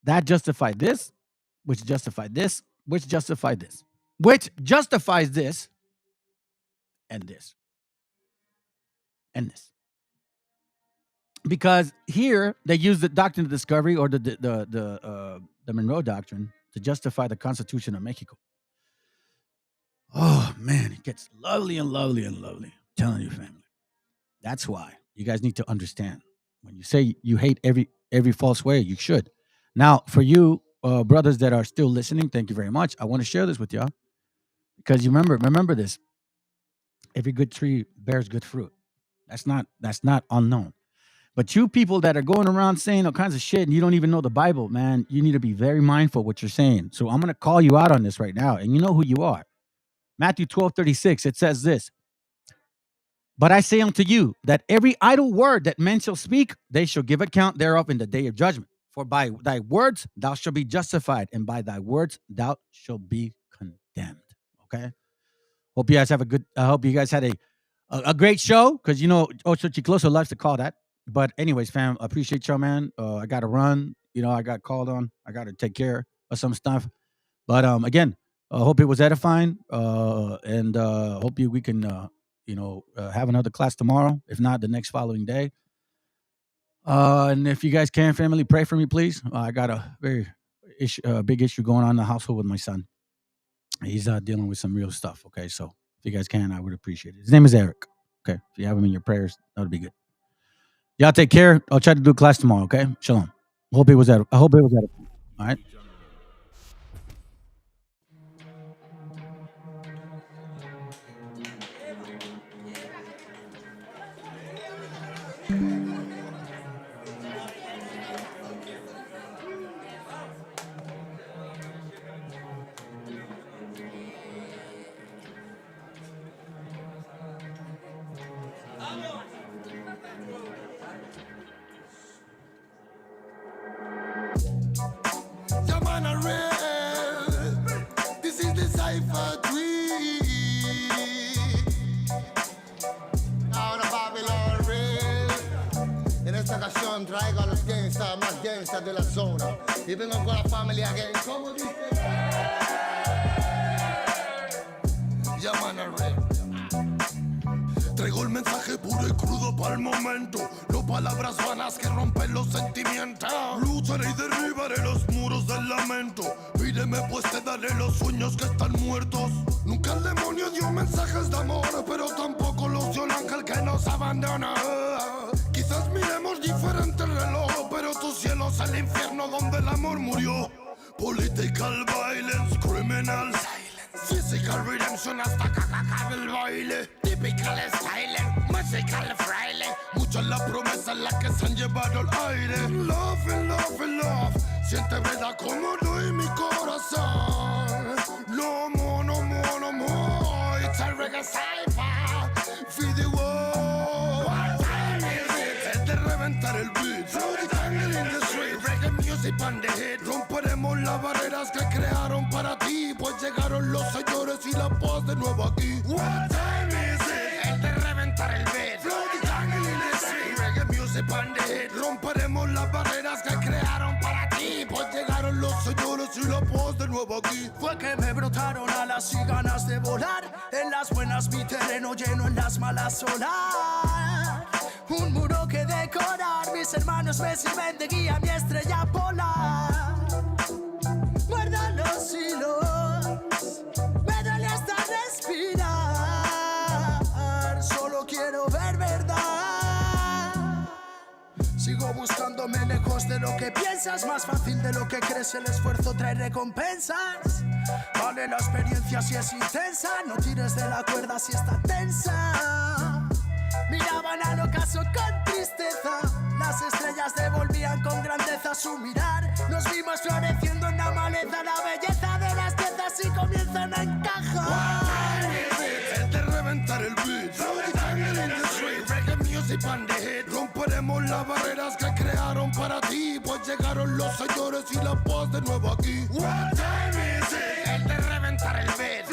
That justified this, which justified this, which justified this, which justifies this, and this, and this. Because here they use the Doctrine of Discovery or the Monroe Doctrine to justify the Constitution of Mexico. Oh, man, it gets lovely and lovely and lovely. I'm telling you, family. That's why you guys need to understand. When you say you hate every false way, you should. Now, for you brothers that are still listening, thank you very much. I want to share this with y'all. Because you remember this. Every good tree bears good fruit. That's not unknown. But you people that are going around saying all kinds of shit and you don't even know the Bible, man, you need to be very mindful of what you're saying. So I'm going to call you out on this right now. And you know who you are. Matthew 12:36, it says this. But I say unto you that every idle word that men shall speak, they shall give account thereof in the day of judgment. For by thy words thou shalt be justified, and by thy words thou shalt be condemned. Okay? Hope you guys have I hope you guys had a great show, because you know Ocho Chicloso loves to call that. But anyways, fam, I appreciate y'all, man. I got to run. You know, I got called on. I got to take care of some stuff. But again, I hope it was edifying. And hope we can, have another class tomorrow. If not, the next following day. And if you guys can, family, pray for me, please. I got a very big issue going on in the household with my son. He's dealing with some real stuff. Okay, so if you guys can, I would appreciate it. His name is Eric. Okay, if you have him in your prayers, that would be good. Y'all take care. I'll try to do class tomorrow. Okay, shalom. I hope it was edifying. All right. This is the Cypher 3. Ahora Babylon real. En esta ocasión traigo a los gangsters más gangsters de la zona. Y vengo con la familia gang. ¿Cómo dice? Llaman a real. Traigo el mensaje puro y crudo para el momento. No palabras vanas que rompen los sentimientos. Lucharé y derribaré los muros del lamento. Pídeme pues te daré los sueños que están muertos. Nunca el demonio dio mensajes de amor, pero tampoco los dio el ángel que nos abandona. Quizás miremos diferente el reloj, pero tu cielo es el infierno donde el amor murió. Political violence, criminal physical redemption hasta que acabe el baile. Typical style, musical fraile. Mucha es la promesa en la que se han llevado el aire. Love, love, love. Siente verdad como doy mi corazón. No more, no more, no more. It's a reggae cypher. Feed the world. What time is it? Es de reventar el beat. Throw the tangle in the street. Reggae music on the hit. Romperemos las barreras que crearon para ti. Pues llegaron los señores y la paz de nuevo aquí. What time is it? Es de reventar el beat. Throw the tangle in the street. Reggae music on the hit. Romperemos las barreras que crearon para ti. Pues llegaron los señores y la paz de nuevo aquí. Fue que me brotaron a la alas y ganas de volar. En las buenas mi terreno lleno, en las malas solar. Un muro que decorar, mis hermanos me sirven de guía, mi estrella polar. Guarda los hilos, me duele hasta respirar. Solo quiero ver verdad. Sigo buscándome lejos de lo que piensas. Más fácil de lo que crees, el esfuerzo trae recompensas. Vale la experiencia si es intensa. No tires de la cuerda si está tensa. Miraban al ocaso con tristeza. Las estrellas devolvían con grandeza su mirar. Nos vimos floreciendo en la maleza. La belleza de las piezas y comienzan a encajar. Es de reventar el beat. Reggae music and the hit. Romperemos las barreras que crearon para ti. Pues llegaron los señores y la paz de nuevo aquí. What time is it? Es de reventar el beat.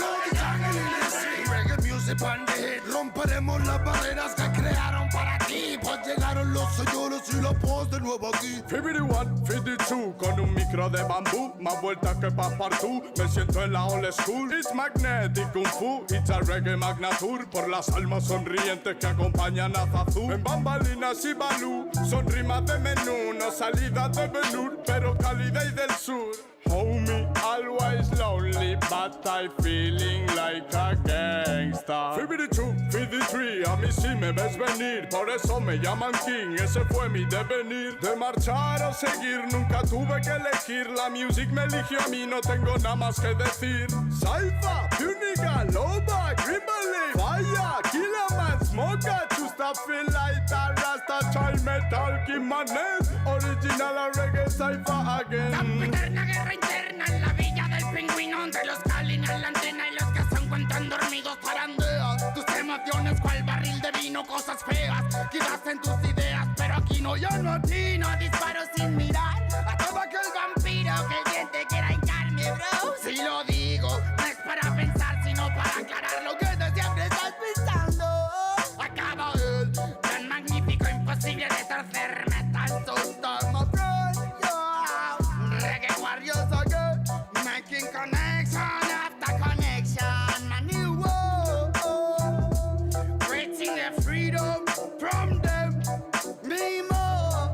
Reggae music and the hit. Romperemos las barreras que crearon para ti. Pues llegaron los señores y la paz de nuevo aquí. 51, 52, con un micro de bambú. Más vueltas que passepartout. Me siento en la old school. It's magnetic kung fu. It's a reggae magnatur. Por las almas sonrientes que acompañan a Zazú. En bambalinas y balú. Son rimas de menú. No salidas de Benur, pero calidad y del sur. Homie, always lonely, but I feeling like a gangsta. 52, 53, a mí sí me ves venir. Por eso me llaman King, ese fue mi devenir. De marchar o seguir, nunca tuve que elegir. La music me eligió a mí, no tengo nada más que decir. Saifa, Púnica, Loba, Grimble, Fire, Killaman, Smoker, Chusta, Feel Light, Rasta, Child Metal, Kimanes. Original a reggae, Saifa again. Interna en la villa del pingüino, de los Calin en la antena y los que se encuentran dormidos zarandean tus emociones cual barril de vino, cosas feas quizás en tus ideas, pero aquí no, yo no atino, disparo sin mirar a todo aquel vampiro que bien te quiera hincarme, bro. Si lo digo, no es para pensar, sino para aclarar lo que de siempre estás pensando. Acaba el tan magnífico, imposible de torcer metal, so start my friend, yo. Reggae warriors again, making connection after connection, my new world, creating the freedom from them, me more.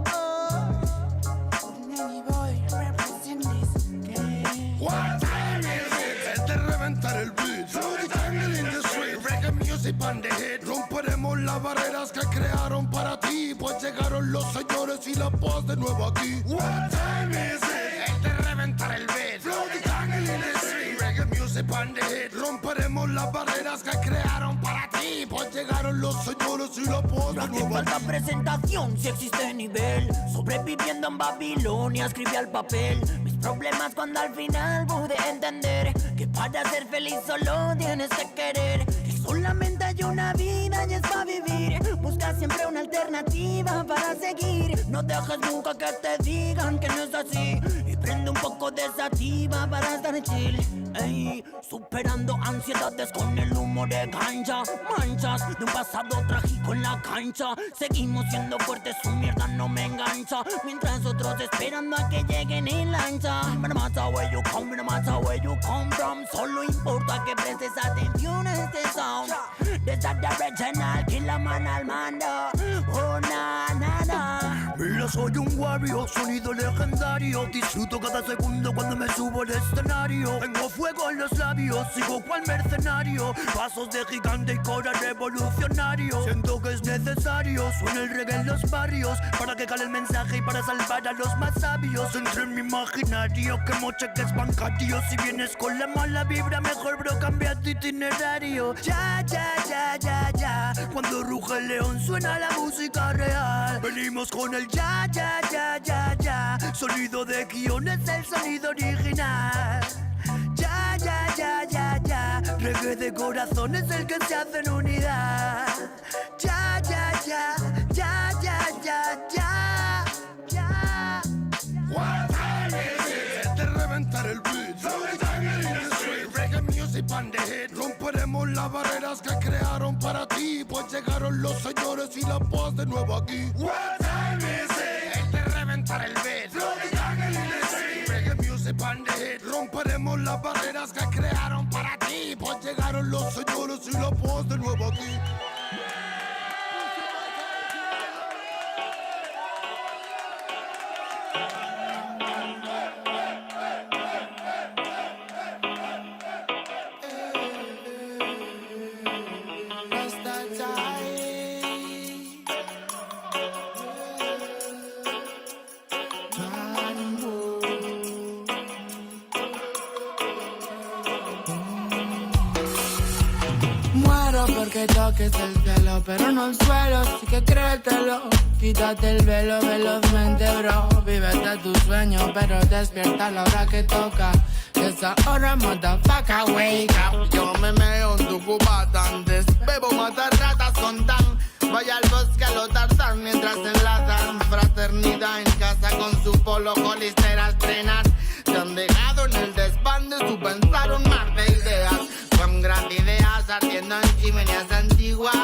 Nanny boy, represent this game. What time is it? Es de reventar el beat. Jungle in the street, reggae music and the hit. Romperemos las barreras que crearon para ti. Pues llegaron los señores y la paz de nuevo aquí. What time is it? Es de reventar el beat. Jungle in the street, reggae music and the hit. Romperemos las barreras que crearon para ti. Pues llegaron los señores y la paz de nuevo falta aquí. presentación si existe nivel. Sobreviviendo en Babilonia escribí al papel mis problemas cuando al final pude entender que para ser feliz solo tienes que querer. Que solamente hay una vida y es para vivir. Busca siempre una alternativa para seguir. No dejes nunca que te digan que no es así. Y prende un poco de sativa para estar chill. Ey, superando ansiedades con el humo de gancha. Manchas de un pasado trágico en la cancha. Seguimos siendo fuertes, su mierda no me engancha. Mientras otros esperando a que lleguen en lancha. No matter where you come, no matter where you come from. Solo importa que prestes atención a este sound. Desde the original, Killaman al mando. Oh, na, na, na. Mira, soy un warrior, sonido legendario. Disfruto cada segundo cuando me subo al escenario. Tengo fuego en los labios, sigo cual mercenario. Pasos de gigante y cora revolucionario. Siento que es necesario, suena el reggae en los barrios. Para que cale el mensaje y para salvar a los más sabios. Entre en mi imaginario, que mocheques bancarios. Si vienes con la mala vibra, mejor bro, cambia tu itinerario. Ya, ya, ya, ya, ya. Cuando ruge el león suena la música real. Venimos con el ya, ya, ya, ya, ya. Sonido de guión es el sonido original. Ya, ya, ya, ya, ya. Reggae de corazón es el que se hace en unidad. Ya, ya, ya, ya, ya, ya, ya, ya. What time is it? Es de reventar el beat. Reggae music and the hit. Romperemos las barreras que crearon para ti. Pues llegaron los señores y la paz de nuevo aquí. What time is it? Es de reventar el beat. Reggae music and the hit. Romperemos las barreras que crearon para ti. señores, y la paz de nuevo aquí. Muero porque toques el cielo, pero no el suelo, sí que créetelo. Quítate el velo velozmente, bro. Vívete tu sueño, pero despierta a la hora que toca. Esa hora, motherfucker, wake up. Yo me meo en tu cubata antes. Bebo matar ratas con tan. Vaya al bosque a lo Tarzán mientras enlazan. Fraternidad en casa con su polo colistera estrenar. Se han dejado en el desván de su pensar un mar de ideas. Con grandes ideas ardiendo en chimeneas antiguas.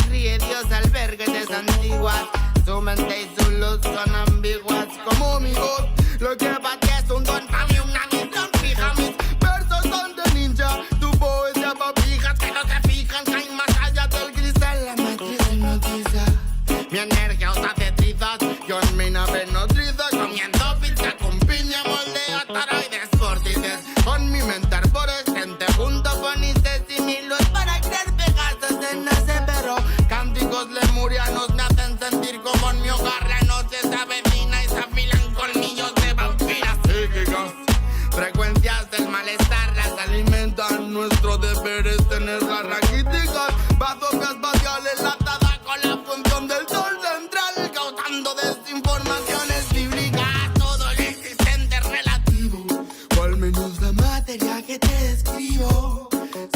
Ríe Dios al ver que te santiguas. Su mente y su luz son ambiguas como mi voz. Lo que para ti es un don, para mí una misión fija. Mis versos son de ninja, tu poesía pa' pijas que no se fijan, caen más allá del cristal. La matriz hipnotiza, mi energía os hace trizas. Yo en mi nave nodriza, comiendo pizza con piña, moldeo toroides, vórtices. Con mi mente arborescente, junto con Isis y mi luz para crear Pegasos en ese perro. Cánticos lemurianos me hacen sentir como en mi hogar. La noche se avecina y se afilan colmillos de vampiras psíquicas. Frecuencias del malestar las alimentan. Nuestro deber es tenerlas raquíticas. Bazookas espaciales enlatada con la función del sol central, causando desinformaciones bíblicas. Todo lo existente es relativo, o al menos la materia que te describo.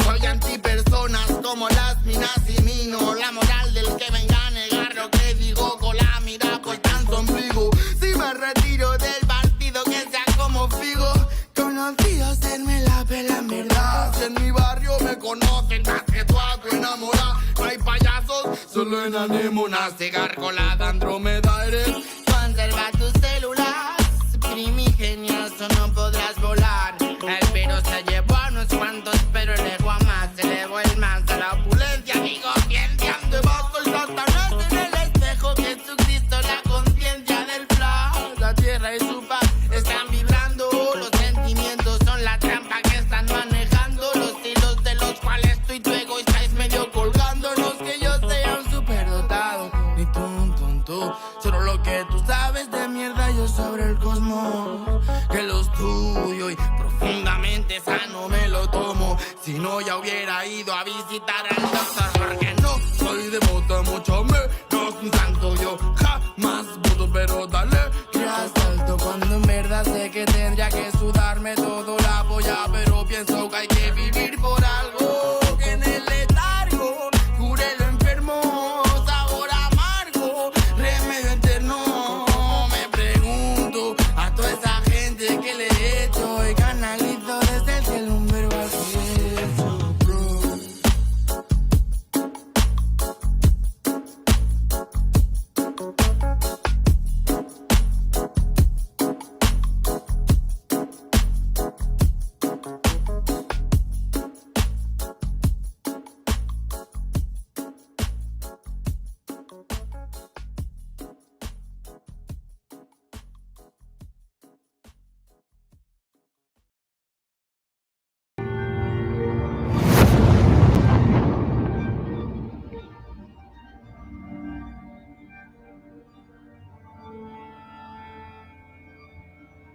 Soy antipersonas como las minas y mino. La moral del que venga a negar lo que digo con la mira puesta en su ombligo. Si me retiro del partido que sea como Figo, conocidos en me la pela en verdad. Si en mi barrio me conocen más que tú a tu enamorada. No hay payasos, solo en anémonas. Cigarcolada Andrómeda eres. Conserva tus células primigenias o no podrás volar. El virus se llevó a unos cuantos, pero el ego a más. Se elevó el más a la opulencia. Digo, ciencia. Debajo el Satanás en el espejo. Jesucristo, la conciencia del flash. La tierra y su paz están vibrando. Los sentimientos son la trampa que están manejando. Los hilos de los cuales tú y tu ego estáis medio colgando. No es que yo sea un superdotado, ni tú un tonto. Solo lo que tú sabes de mierda yo sobre el cosmos. Que lo estudio y profundamente sano me lo tomo. Si no ya hubiera ido a visitar al doctor, porque no soy devoto, mucho menos un santo. Yo jamás voto, pero dale que asalto. Cuando en verdad sé que tendría que sudarme todo la polla, pero pienso que hay que vivir por algo. Que en el letargo cure lo enfermo, sabor amargo, remedio eterno. Me pregunto a toda esa gente que le he hecho y canalizo desde el cielo un verbo así hecho, bro.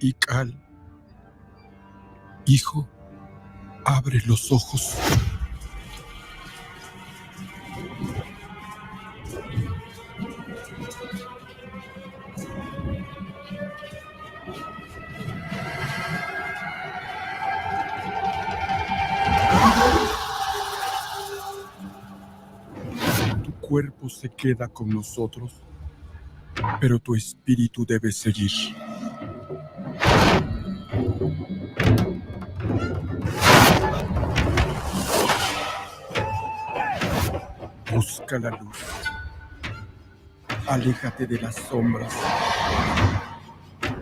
Ical, hijo, abre los ojos. Tu cuerpo se queda con nosotros, pero tu espíritu debe seguir. Busca la luz. Aléjate de las sombras.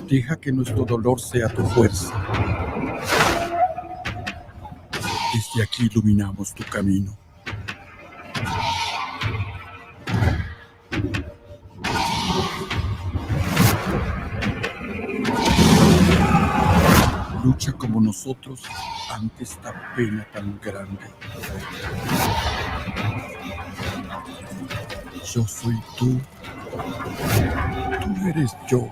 Deja que nuestro dolor sea tu fuerza. Desde y aquí iluminamos tu camino. Lucha como nosotros ante esta pena tan grande. Yo soy tú. Tú eres yo.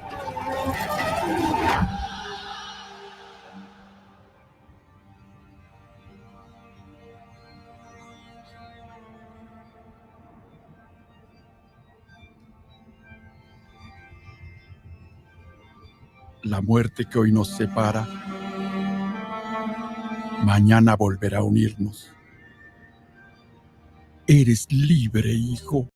La muerte que hoy nos separa, mañana volverá a unirnos. Eres libre, hijo.